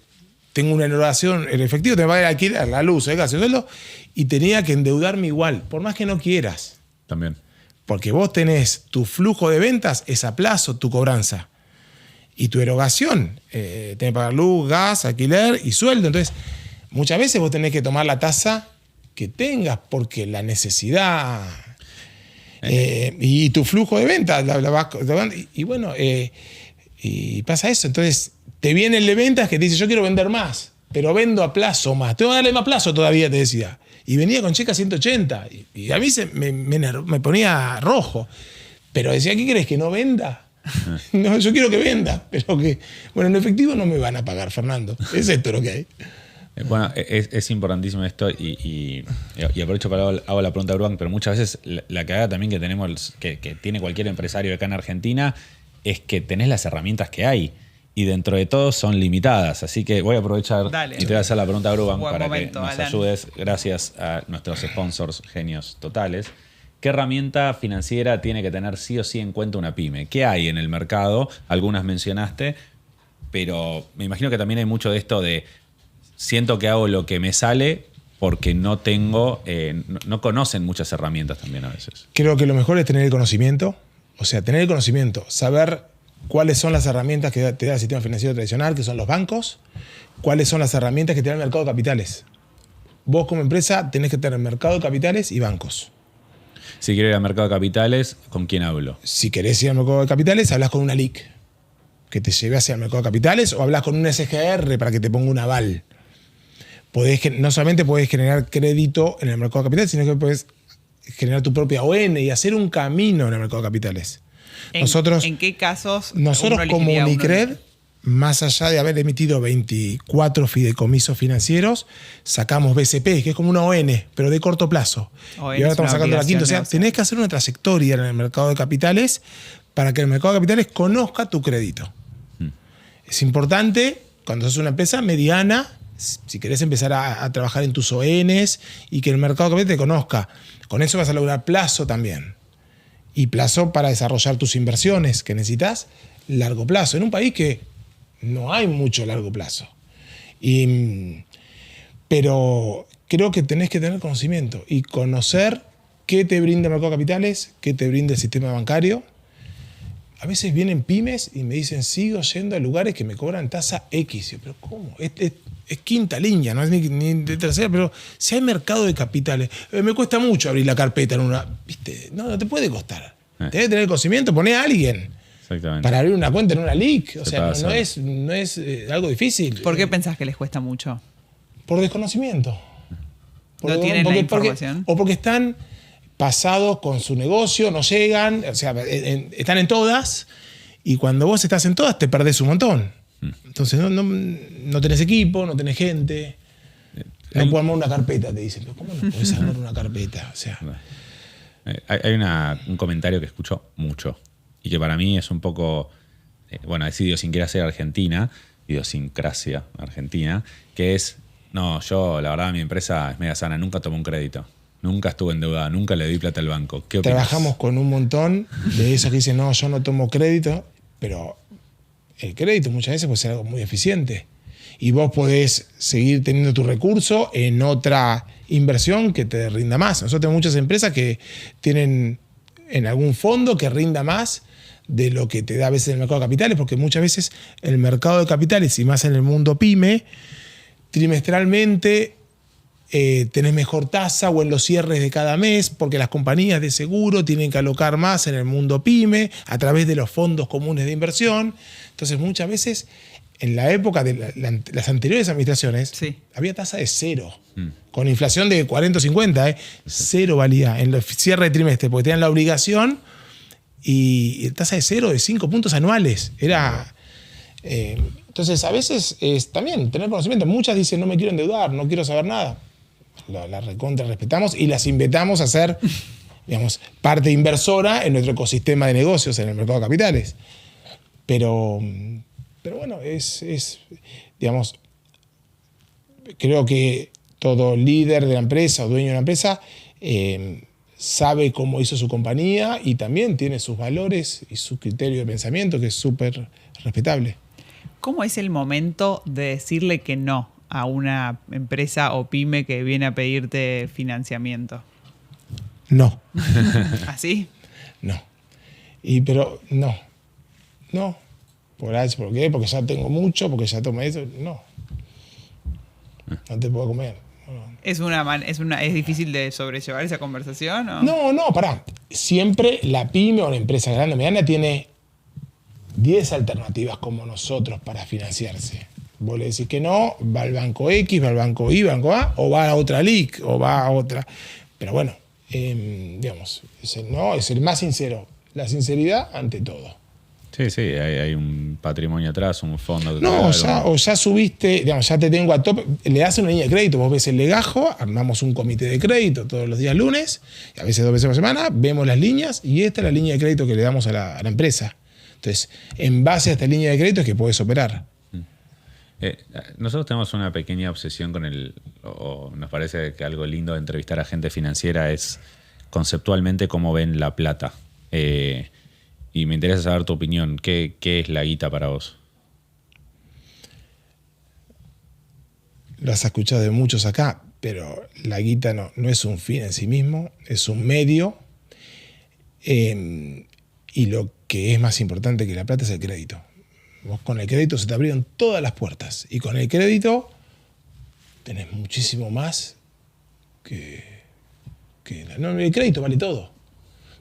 tengo una erogación en efectivo, tengo que pagar el alquiler, la luz, el gas, el sueldo, y tenía que endeudarme igual, por más que no quieras. También. Porque vos tenés tu flujo de ventas, es a plazo tu cobranza. Y tu erogación, tenés que pagar luz, gas, alquiler y sueldo. Entonces, muchas veces vos tenés que tomar la tasa que tengas, porque la necesidad y tu flujo de ventas, y pasa eso. Entonces, te viene el de ventas que te dice, yo quiero vender más, pero vendo a plazo más. Tengo que darle más plazo todavía, te decía. Y venía con cheque a 180. Y a mí me ponía rojo. Pero decía, ¿qué crees? ¿Que no venda? No, yo quiero que venda. Pero que, bueno, en efectivo no me van a pagar, Fernando. Es esto lo que hay. Bueno, es importantísimo esto y aprovecho para hago la pregunta a Bruan, pero muchas veces la cagada también que tenemos, que tiene cualquier empresario acá en Argentina, es que tenés las herramientas que hay. Y dentro de todo son limitadas. Así que voy a aprovechar y te voy a hacer la pregunta a Bruban para que nos ayudes, gracias a nuestros sponsors genios totales. ¿Qué herramienta financiera tiene que tener sí o sí en cuenta una pyme? ¿Qué hay en el mercado? Algunas mencionaste, pero me imagino que también hay mucho de esto de siento que hago lo que me sale porque no tengo, no conocen muchas herramientas también a veces. Creo que lo mejor es tener el conocimiento. O sea, tener el conocimiento, saber cuáles son las herramientas que te da el sistema financiero tradicional, que son los bancos, cuáles son las herramientas que te da el mercado de capitales. Vos como empresa tenés que tener mercado de capitales y bancos. Si quiero ir al mercado de capitales, ¿con quién hablo? Si querés ir al mercado de capitales, hablas con una LIC, que te lleve hacia el mercado de capitales o hablas con un SGR para que te ponga un aval. No solamente podés generar crédito en el mercado de capitales, sino que podés generar tu propia ON y hacer un camino en el mercado de capitales. ¿En qué casos? Nosotros como Unicred, más allá de haber emitido 24 fideicomisos financieros, sacamos BCP, que es como una ON, pero de corto plazo. Y ahora estamos sacando la quinta. O sea, tenés que hacer una trayectoria en el mercado de capitales para que el mercado de capitales conozca tu crédito. Es importante, cuando sos una empresa mediana, si querés empezar a trabajar en tus ONs y que el mercado de capitales te conozca. Con eso vas a lograr plazo también. Y plazo para desarrollar tus inversiones que necesitas largo plazo. En un país que no hay mucho largo plazo. Pero creo que tenés que tener conocimiento y conocer qué te brinda el mercado de capitales, qué te brinda el sistema bancario. A veces vienen pymes y me dicen, sigo yendo a lugares que me cobran tasa X. Yo, pero ¿cómo? Es quinta línea, no es ni de tercera, pero si hay mercado de capitales, me cuesta mucho abrir la carpeta en una... ¿Viste? No te puede costar. Tenés que tener conocimiento, poné a alguien para abrir una cuenta en una LIC. O sea, no es algo difícil. ¿Por qué pensás que les cuesta mucho? Por desconocimiento. ¿No tienen la información? O porque están pasados con su negocio, no llegan, o sea, están en todas, y cuando vos estás en todas te perdés un montón. Entonces no tenés equipo, no tenés gente. No puedo armar una carpeta, te dicen. ¿Cómo no podés armar una carpeta? O sea, hay un comentario que escucho mucho y que para mí es un poco, es idiosincrasia argentina, idiosincrasia argentina, que es, no, yo la verdad mi empresa es media sana, nunca tomé un crédito, nunca estuve endeudada, nunca le di plata al banco. ¿Qué opinas? Trabajamos con un montón de esos que dicen, no, yo no tomo crédito, pero el crédito muchas veces puede ser algo muy eficiente. Y vos podés seguir teniendo tu recurso en otra inversión que te rinda más. Nosotros tenemos muchas empresas que tienen en algún fondo que rinda más de lo que te da a veces el mercado de capitales, porque muchas veces el mercado de capitales, y más en el mundo pyme, trimestralmente tenés mejor tasa o en los cierres de cada mes, porque las compañías de seguro tienen que alocar más en el mundo pyme a través de los fondos comunes de inversión. Entonces muchas veces en la época de las anteriores administraciones había tasa de 0, con inflación de 40 o 50, 0 valía en los cierres de trimestre, porque tenían la obligación y tasa de 0 de 5 puntos anuales. Entonces a veces es también tener conocimiento. Muchas dicen no me quiero endeudar, no quiero saber nada. La recontra respetamos y las invitamos a ser, digamos, parte inversora en nuestro ecosistema de negocios en el mercado de capitales. Pero bueno, digamos, creo que todo líder de la empresa o dueño de una empresa sabe cómo hizo su compañía y también tiene sus valores y su criterio de pensamiento, que es súper respetable. ¿Cómo es el momento de decirle que no a una empresa o pyme que viene a pedirte financiamiento? No. ¿Así? No. Pero no. ¿Por qué? Porque ya tengo mucho, porque ya tomé eso. No te puedo comer. No. ¿Es difícil de sobrellevar esa conversación? ¿O? No, pará. Siempre la pyme o la empresa grande o mediana tiene 10 alternativas como nosotros para financiarse. Vos le decís que no, va al banco X, va al banco Y, banco A, o va a otra LIC, o va a otra. Pero bueno, digamos, no es el más sincero. La sinceridad ante todo. Sí, hay un patrimonio atrás, un fondo. No, ya subiste, digamos, ya te tengo a tope. Le das una línea de crédito, vos ves el legajo, armamos un comité de crédito todos los días lunes, y a veces 2 veces por semana, vemos las líneas, y esta es la línea de crédito que le damos a la empresa. Entonces, en base a esta línea de crédito es que puedes operar. Nosotros tenemos una pequeña obsesión con o nos parece que algo lindo de entrevistar a gente financiera es conceptualmente cómo ven la plata. Y me interesa saber tu opinión. ¿Qué es la guita para vos? Lo has escuchado de muchos acá, pero la guita no es un fin en sí mismo, es un medio. Y lo que es más importante que la plata es el crédito. Vos con el crédito se te abrieron todas las puertas. Y con el crédito tenés muchísimo más que el crédito vale todo.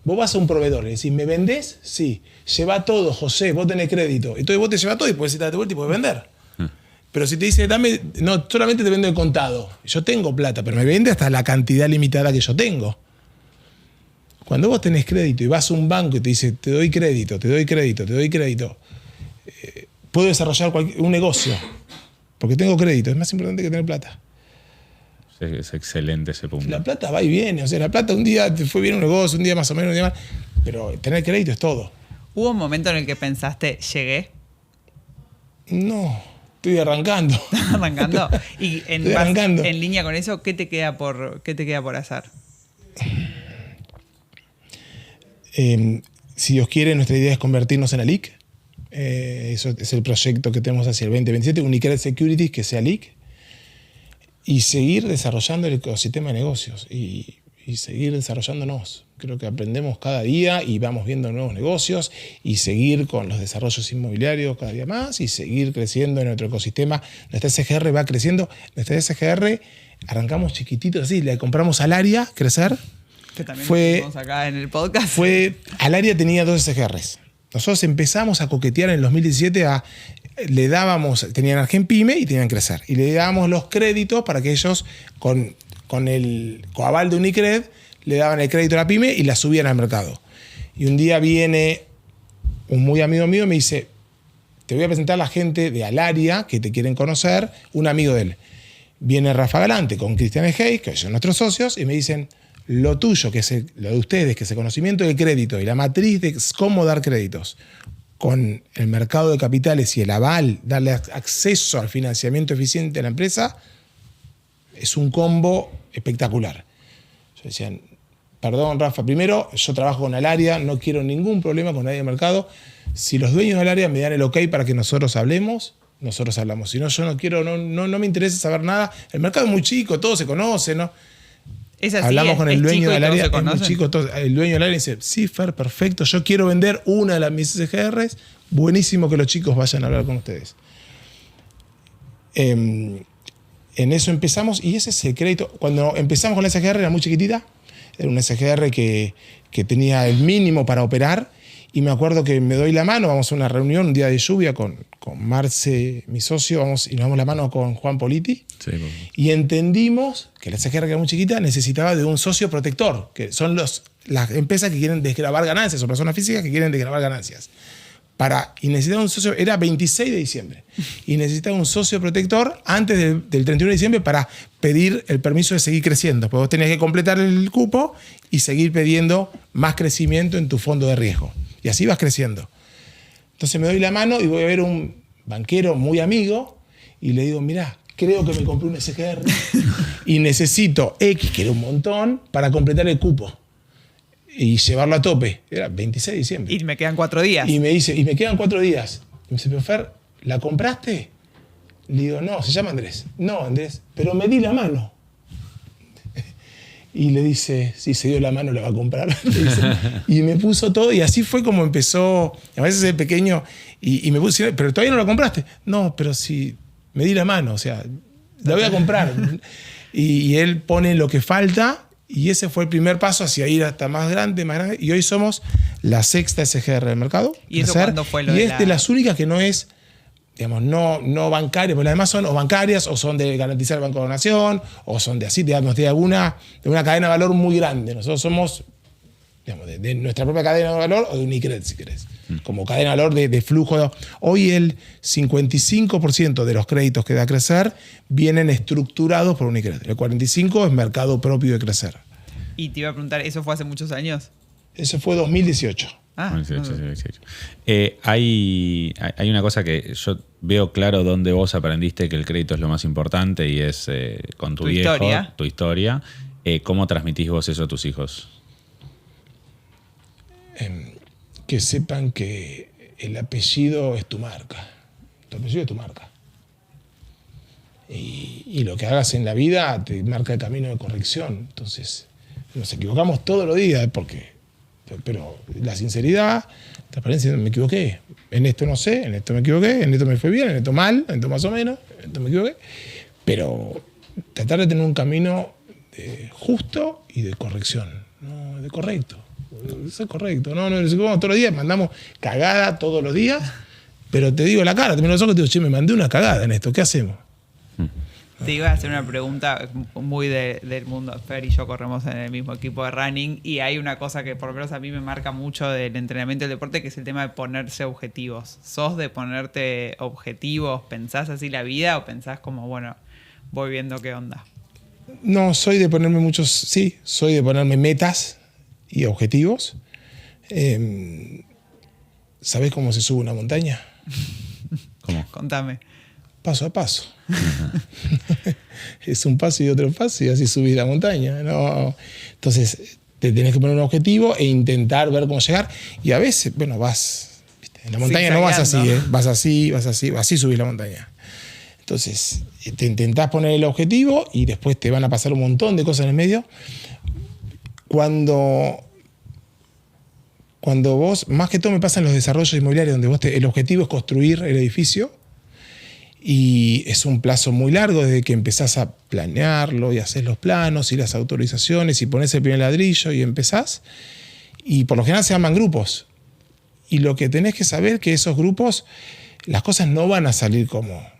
Vos vas a un proveedor y decís, ¿me vendés? Sí. Lleva todo, José, vos tenés crédito. Entonces vos te llevas todo y puedes irte de vuelta y puedes vender. Pero si te dice, dame, no, solamente te vendo el contado. Yo tengo plata, pero me vende hasta la cantidad limitada que yo tengo. Cuando vos tenés crédito y vas a un banco y te dice, te doy crédito, te doy crédito, te doy crédito, puedo desarrollar un negocio, porque tengo crédito. Es más importante que tener plata. Es excelente ese punto. La plata va y viene. O sea, la plata un día te fue bien un negocio, un día más o menos, un día más. Pero tener crédito es todo. ¿Hubo un momento en el que pensaste, llegué? No, estoy arrancando. ¿Estás arrancando? Y arrancando. En línea con eso, ¿qué te queda por hacer? Si Dios quiere, nuestra idea es convertirnos en ALIC. Eso es el proyecto que tenemos hacia el 2027, Unicred Securities, que sea ALIC. Y seguir desarrollando el ecosistema de negocios y seguir desarrollándonos. Creo que aprendemos cada día y vamos viendo nuevos negocios y seguir con los desarrollos inmobiliarios cada día más y seguir creciendo en nuestro ecosistema. Nuestra SGR va creciendo. Nuestra SGR arrancamos chiquititos así, le compramos al área, crecer. Que también tuvimos acá en el podcast. Al área tenía 2 SGRs. Nosotros empezamos a coquetear en el 2017 le dábamos, tenían Argenpyme y tenían Crecer. Y le dábamos los créditos para que ellos, con el coaval de Unicred, le daban el crédito a la pyme y la subían al mercado. Y un día viene un muy amigo mío y me dice, te voy a presentar a la gente de Alaria que te quieren conocer, un amigo de él. Viene Rafa Galante con Cristian Hey, que son nuestros socios, y me dicen, lo tuyo, que es lo de ustedes, que es el conocimiento del crédito y la matriz de cómo dar créditos, con el mercado de capitales y el aval, darle acceso al financiamiento eficiente a la empresa, es un combo espectacular. Yo decía, perdón Rafa, primero yo trabajo con Alaria, no quiero ningún problema con nadie del mercado. Si los dueños del área me dan el ok para que nosotros hablemos, nosotros hablamos. Si no, yo no quiero, no me interesa saber nada. El mercado es muy chico, todo se conoce, ¿no? Es así, hablamos con el dueño del área, es muy chico, el dueño del área dice, sí, Fer, perfecto, yo quiero vender una de las mis SGRs, buenísimo que los chicos vayan a hablar con ustedes. En eso empezamos, y ese es el crédito. Cuando empezamos con la SGR era muy chiquitita, era una SGR que tenía el mínimo para operar, y me acuerdo que me doy la mano, vamos a una reunión, un día de lluvia con Marce, mi socio, y nos damos la mano con Juan Politi, sí, y entendimos que la SGR, que era muy chiquita, necesitaba de un socio protector, que son las empresas que quieren desgravar ganancias, o personas físicas que quieren desgravar ganancias. Y necesitaba un socio, era 26 de diciembre, y necesitaba un socio protector antes del 31 de diciembre para pedir el permiso de seguir creciendo, porque vos tenías que completar el cupo y seguir pidiendo más crecimiento en tu fondo de riesgo. Y así vas creciendo. Entonces me doy la mano y voy a ver un banquero muy amigo y le digo, mirá, creo que me compré un SGR y necesito X, que era un montón, para completar el cupo y llevarlo a tope. Era 26 de diciembre. Y me quedan 4 días. Y me dice, y me quedan 4 días. Y me dice, pero Fer, ¿la compraste? Le digo, no, se llama Andrés. No, Andrés, pero me di la mano. Y le dice, sí, se dio la mano, la va a comprar. Y me puso todo, y así fue como empezó. A veces el pequeño, y me puso, pero todavía no la compraste. No, pero sí, me di la mano, o sea, la voy a comprar. Y él pone lo que falta, y ese fue el primer paso hacia ir hasta más grande, y hoy somos la 6ª SGR del mercado. ¿Y eso cuándo fue lo y es de las únicas que no es, digamos, no bancarias, porque las demás son o bancarias, o son de garantizar el Banco de la Nación, o son de así, digamos, de una cadena de valor muy grande. Nosotros somos, digamos, de nuestra propia cadena de valor, o de Unicred, si querés, como cadena de valor de flujo. Hoy el 55% de los créditos que da Crecer vienen estructurados por Unicred. El 45% es mercado propio de Crecer. Y te iba a preguntar, ¿eso fue hace muchos años? Eso fue 2018. Ah, 18. Hay una cosa que yo veo claro donde vos aprendiste que el crédito es lo más importante y es con tu viejo, tu historia. ¿Cómo transmitís vos eso a tus hijos? Que sepan que el apellido es tu marca. Tu apellido es tu marca. Y lo que hagas en la vida te marca el camino de corrección. Entonces, nos equivocamos todos los días, pero la sinceridad, transparencia, me equivoqué. En esto no sé, en esto me equivoqué, en esto me fue bien, en esto mal, en esto más o menos, en esto me equivoqué. Pero tratar de tener un camino justo y de corrección, no de correcto. Eso es correcto. No, todos los días mandamos cagada todos los días, pero te digo la cara, te miro los ojos y te digo, che, me mandé una cagada en esto, ¿qué hacemos? Te iba a hacer una pregunta muy del mundo. Fer y yo corremos en el mismo equipo de running y hay una cosa que por lo menos a mí me marca mucho del entrenamiento del deporte, que es el tema de ponerse objetivos. ¿Sos de ponerte objetivos? ¿Pensás así la vida o pensás como, bueno, voy viendo qué onda? No, soy de ponerme metas y objetivos. ¿Sabés cómo se sube una montaña? ¿Cómo? Contame. Paso a paso. Es un paso y otro paso y así subís la montaña. No. Entonces, te tenés que poner un objetivo e intentar ver cómo llegar. Y a veces, bueno, vas... ¿viste? En la montaña no vas así, vas así subís la montaña. Entonces, te intentás poner el objetivo y después te van a pasar un montón de cosas en el medio. Cuando vos, más que todo me pasa en los desarrollos inmobiliarios, donde el objetivo es construir el edificio y es un plazo muy largo desde que empezás a planearlo y haces los planos y las autorizaciones y pones el primer ladrillo y empezás. Y por lo general se llaman grupos. Y lo que tenés que saber es que esos grupos, las cosas no van a salir como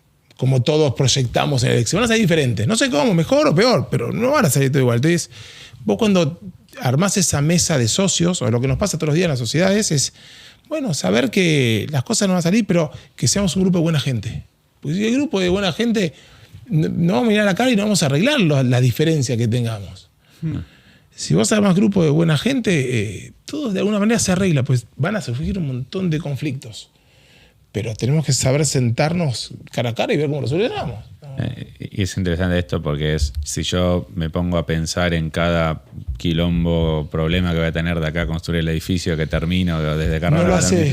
todos proyectamos en el Excel. Van a salir diferentes. No sé cómo, mejor o peor, pero no van a salir todo igual. Entonces, vos cuando armás esa mesa de socios, o lo que nos pasa todos los días en las sociedades, es, bueno, saber que las cosas no van a salir, pero que seamos un grupo de buena gente. Porque si el grupo de buena gente, no vamos a mirar la cara y no vamos a arreglar la diferencia que tengamos. Si vos armás grupo de buena gente, todo de alguna manera se arregla, pues van a surgir un montón de conflictos. Pero tenemos que saber sentarnos cara a cara y ver cómo lo solucionamos. Y es interesante esto porque si yo me pongo a pensar en cada quilombo, problema que voy a tener de acá a construir el edificio que termino desde acá. No lo haces.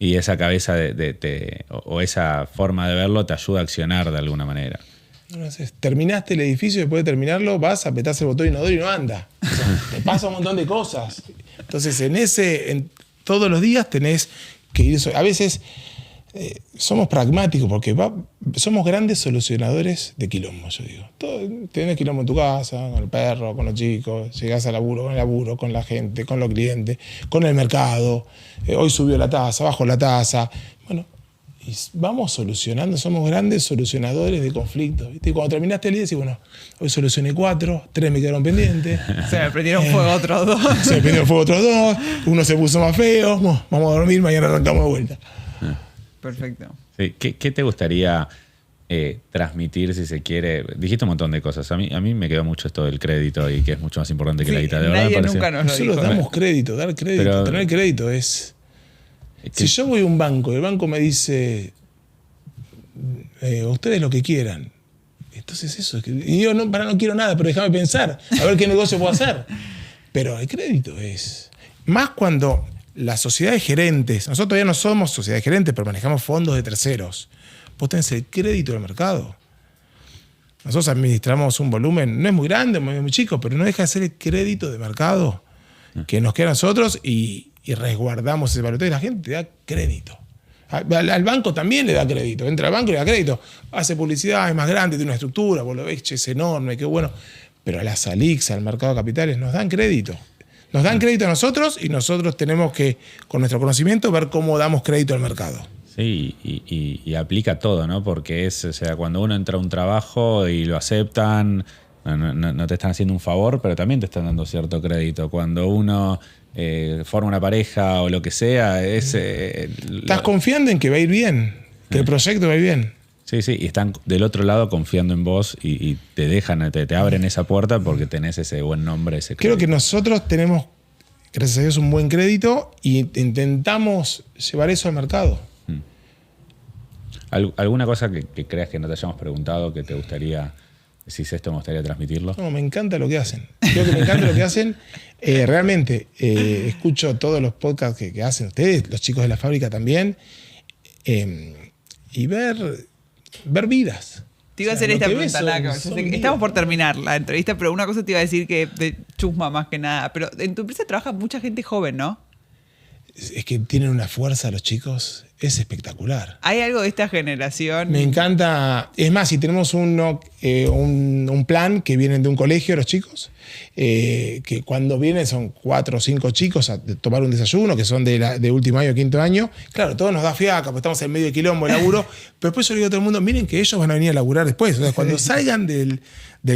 Y esa cabeza o esa forma de verlo te ayuda a accionar de alguna manera. No lo haces. Terminaste el edificio y después de terminarlo vas, apretás el botón inodoro y no anda. O sea, te pasa un montón de cosas. Entonces todos los días tenés que ir. A veces somos pragmáticos porque somos grandes solucionadores de quilombo, yo digo. Tenés quilombo en tu casa, con el perro, con los chicos, llegás al laburo, con la gente, con los clientes, con el mercado. Hoy subió la tasa, bajó la tasa. Bueno, y vamos solucionando, somos grandes solucionadores de conflictos. ¿Viste? Y cuando terminaste el día decís, bueno, hoy solucioné 4, 3 me quedaron pendientes. Se me prendieron fuego otros 2. Se me prendieron fuego otros 2, uno se puso más feo, vamos a dormir, mañana arrancamos de vuelta. Perfecto. Sí. ¿Qué te gustaría transmitir, si se quiere? Dijiste un montón de cosas. A mí me quedó mucho esto del crédito y que es mucho más importante que la guita. De verdad, nunca nos lo dijo. Nosotros damos crédito, dar crédito. Pero tener crédito es... Si yo voy a un banco y el banco me dice, ustedes lo que quieran. Entonces eso. Y yo no quiero nada, pero déjame pensar, a ver qué negocio puedo hacer. Pero el crédito es... Más cuando... Las sociedades gerentes, nosotros todavía no somos sociedades gerentes, pero manejamos fondos de terceros. Vos tenés el crédito del mercado. Nosotros administramos un volumen, no es muy grande, muy chico, pero no deja de ser el crédito de mercado que nos queda a nosotros y resguardamos ese valor. Entonces la gente da crédito. Al banco también le da crédito. Entra al banco y le da crédito. Hace publicidad, es más grande, tiene una estructura, vos lo ves, es enorme, qué bueno. Pero a las ALICs, al mercado de capitales, nos dan crédito. Nos dan crédito a nosotros y nosotros tenemos que, con nuestro conocimiento, ver cómo damos crédito al mercado. Sí, y aplica todo, ¿no? Porque cuando uno entra a un trabajo y lo aceptan, no te están haciendo un favor, pero también te están dando cierto crédito. Cuando uno forma una pareja o lo que sea, estás confiando en que va a ir bien, que el proyecto va a ir bien. Sí, y están del otro lado confiando en vos y te dejan, te abren esa puerta porque tenés ese buen nombre, ese crédito. Creo que nosotros tenemos, gracias a Dios, un buen crédito y intentamos llevar eso al mercado. ¿Alguna cosa que creas que no te hayamos preguntado, que te gustaría, decís esto, me gustaría transmitirlo? No, me encanta lo que hacen. Creo que me encanta lo que hacen. Realmente, escucho todos los podcasts que hacen ustedes, los chicos de la fábrica también, y ver vidas. Te iba a hacer esta pregunta, estamos por terminar la entrevista, pero una cosa te iba a decir que de chusma más que nada. Pero en tu empresa trabaja mucha gente joven, ¿no? Es que tienen una fuerza los chicos. es espectacular. ¿Hay algo de esta generación? Me encanta. Es más, si tenemos un plan que vienen de un colegio los chicos, que cuando vienen son 4 o 5 chicos a tomar un desayuno, que son de último año, quinto año. Claro, todo nos da fiaca, porque estamos en medio de quilombo de laburo, pero después yo le digo a todo el mundo, miren que ellos van a venir a laburar después. O sea, cuando salgan del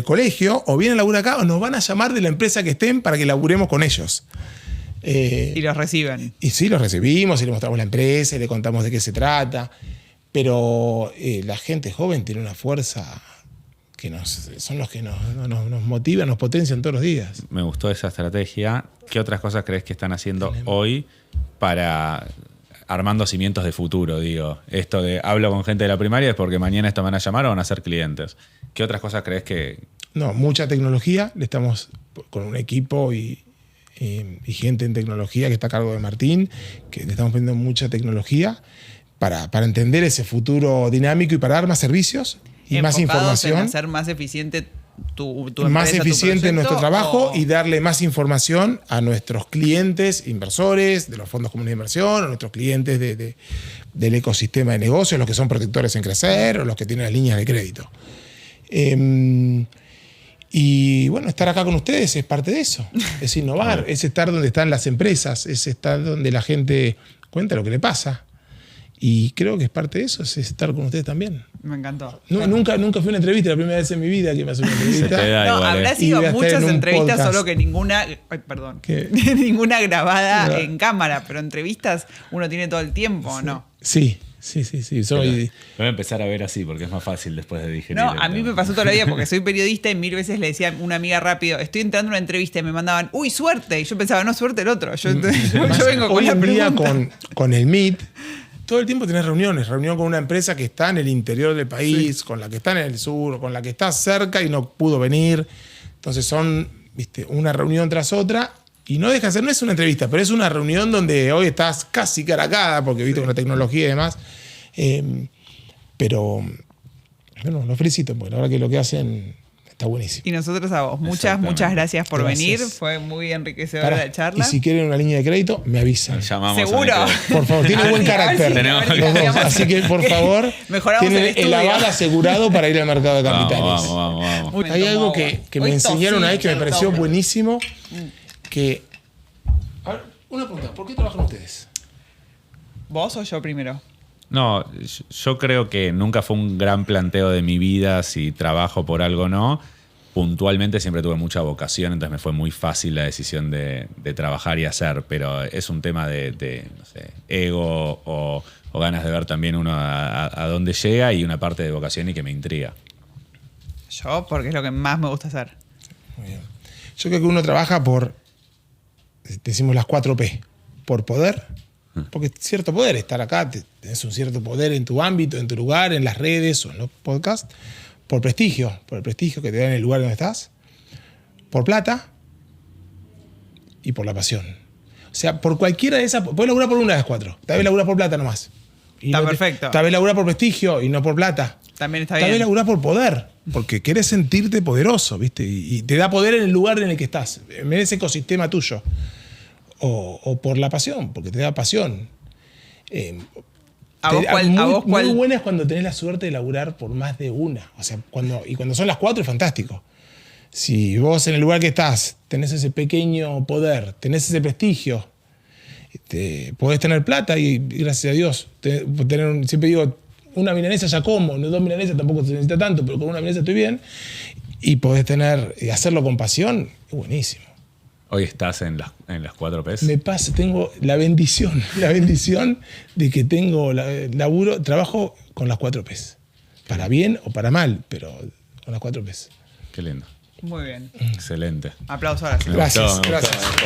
colegio, o vienen a laburar acá, o nos van a llamar de la empresa que estén para que laburemos con ellos. Y los reciben. Y sí, los recibimos y le mostramos la empresa y le contamos de qué se trata. Pero la gente joven tiene una fuerza que son los que nos motivan, nos potencian todos los días. Me gustó esa estrategia. ¿Qué otras cosas crees que están haciendo hoy para armando cimientos de futuro? Digo, esto de hablo con gente de la primaria es porque mañana esto me van a llamar o van a ser clientes. ¿Qué otras cosas crees que...? No, mucha tecnología. Le estamos con un equipo y gente en tecnología que está a cargo de Martín, que le estamos poniendo mucha tecnología para entender ese futuro dinámico y para dar más servicios y más información. En hacer más eficiente tu empresa, más eficiente tu nuestro trabajo y darle más información a nuestros clientes inversores de los fondos comunes de inversión, a nuestros clientes del ecosistema de negocios, los que son protectores en crecer o los que tienen las líneas de crédito. Y bueno, estar acá con ustedes es parte de eso, es innovar, es estar donde están las empresas, es estar donde la gente cuenta lo que le pasa. Y creo que es parte de eso, es estar con ustedes también. Me encantó. Nunca fui a una entrevista, la primera vez en mi vida que me hace una entrevista. No, habrá sido muchas entrevistas, solo que ninguna, ninguna grabada en cámara, pero entrevistas uno tiene todo el tiempo, sí. ¿no? Sí. Voy a empezar a ver así porque es más fácil después de digerir. No, a mí me pasó toda la vida porque soy periodista y 1000 veces le decía a una amiga rápido, estoy entrando a una entrevista y me mandaban, ¡uy, suerte! Y yo pensaba, no, suerte el otro. Yo vengo con la pregunta. Hoy en día con el Meet, todo el tiempo tenés reunión con una empresa que está en el interior del país, con la que está en el sur, con la que está cerca y no pudo venir. Entonces son, una reunión tras otra. Y no deja de ser, no es una entrevista, pero es una reunión donde hoy estás casi cara a cara, porque viste con la tecnología y demás. Pero bueno, los felicito, porque la verdad que lo que hacen está buenísimo. Y nosotros a vos. Muchas gracias por venir. Fue muy enriquecedora la charla. Y si quieren una línea de crédito, me avisan. ¿Seguro? Por favor, tiene buen carácter. Los dos. Así que, por favor, tienen el aval asegurado para ir al mercado de capitales. Vamos. Hay algo que me enseñaron una vez que me pareció buenísimo. A ver, una pregunta, ¿por qué trabajan ustedes? ¿Vos o yo primero? No, yo creo que nunca fue un gran planteo de mi vida si trabajo por algo o no. Puntualmente siempre tuve mucha vocación, entonces me fue muy fácil la decisión de trabajar y hacer, pero es un tema de no sé, ego o ganas de ver también uno a dónde llega y una parte de vocación y que me intriga. Yo, porque es lo que más me gusta hacer. Muy bien. Yo creo que uno trabaja por, decimos las 4P, por poder, porque cierto poder, estar acá, tenés un cierto poder en tu ámbito, en tu lugar, en las redes o en los podcasts, por el prestigio que te da en el lugar donde estás, por plata y por la pasión. O sea, por cualquiera de esas, podés laburar por una de las 4, tal vez laburar por plata nomás. Está perfecto. Tal vez laburar por prestigio y no por plata. También está bien. Tal vez laburar por poder, porque querés sentirte poderoso, ¿viste? Y te da poder en el lugar en el que estás, en ese ecosistema tuyo. O por la pasión, porque te da pasión. Muy buena es cuando tenés la suerte de laburar por más de una. O sea, cuando son las 4 es fantástico. Si vos en el lugar que estás tenés ese pequeño poder, tenés ese prestigio, podés tener plata y gracias a Dios, siempre digo, una milanesa ya como, no 2 milanesas tampoco se necesita tanto, pero con una milanesa estoy bien, y podés hacerlo con pasión, es buenísimo. ¿Hoy estás en las 4Ps? Tengo la bendición de que trabajo con las 4Ps. Para bien o para mal, pero con las 4Ps. Qué lindo. Muy bien. Excelente. Aplausos ahora sí. Gracias. Me gustó.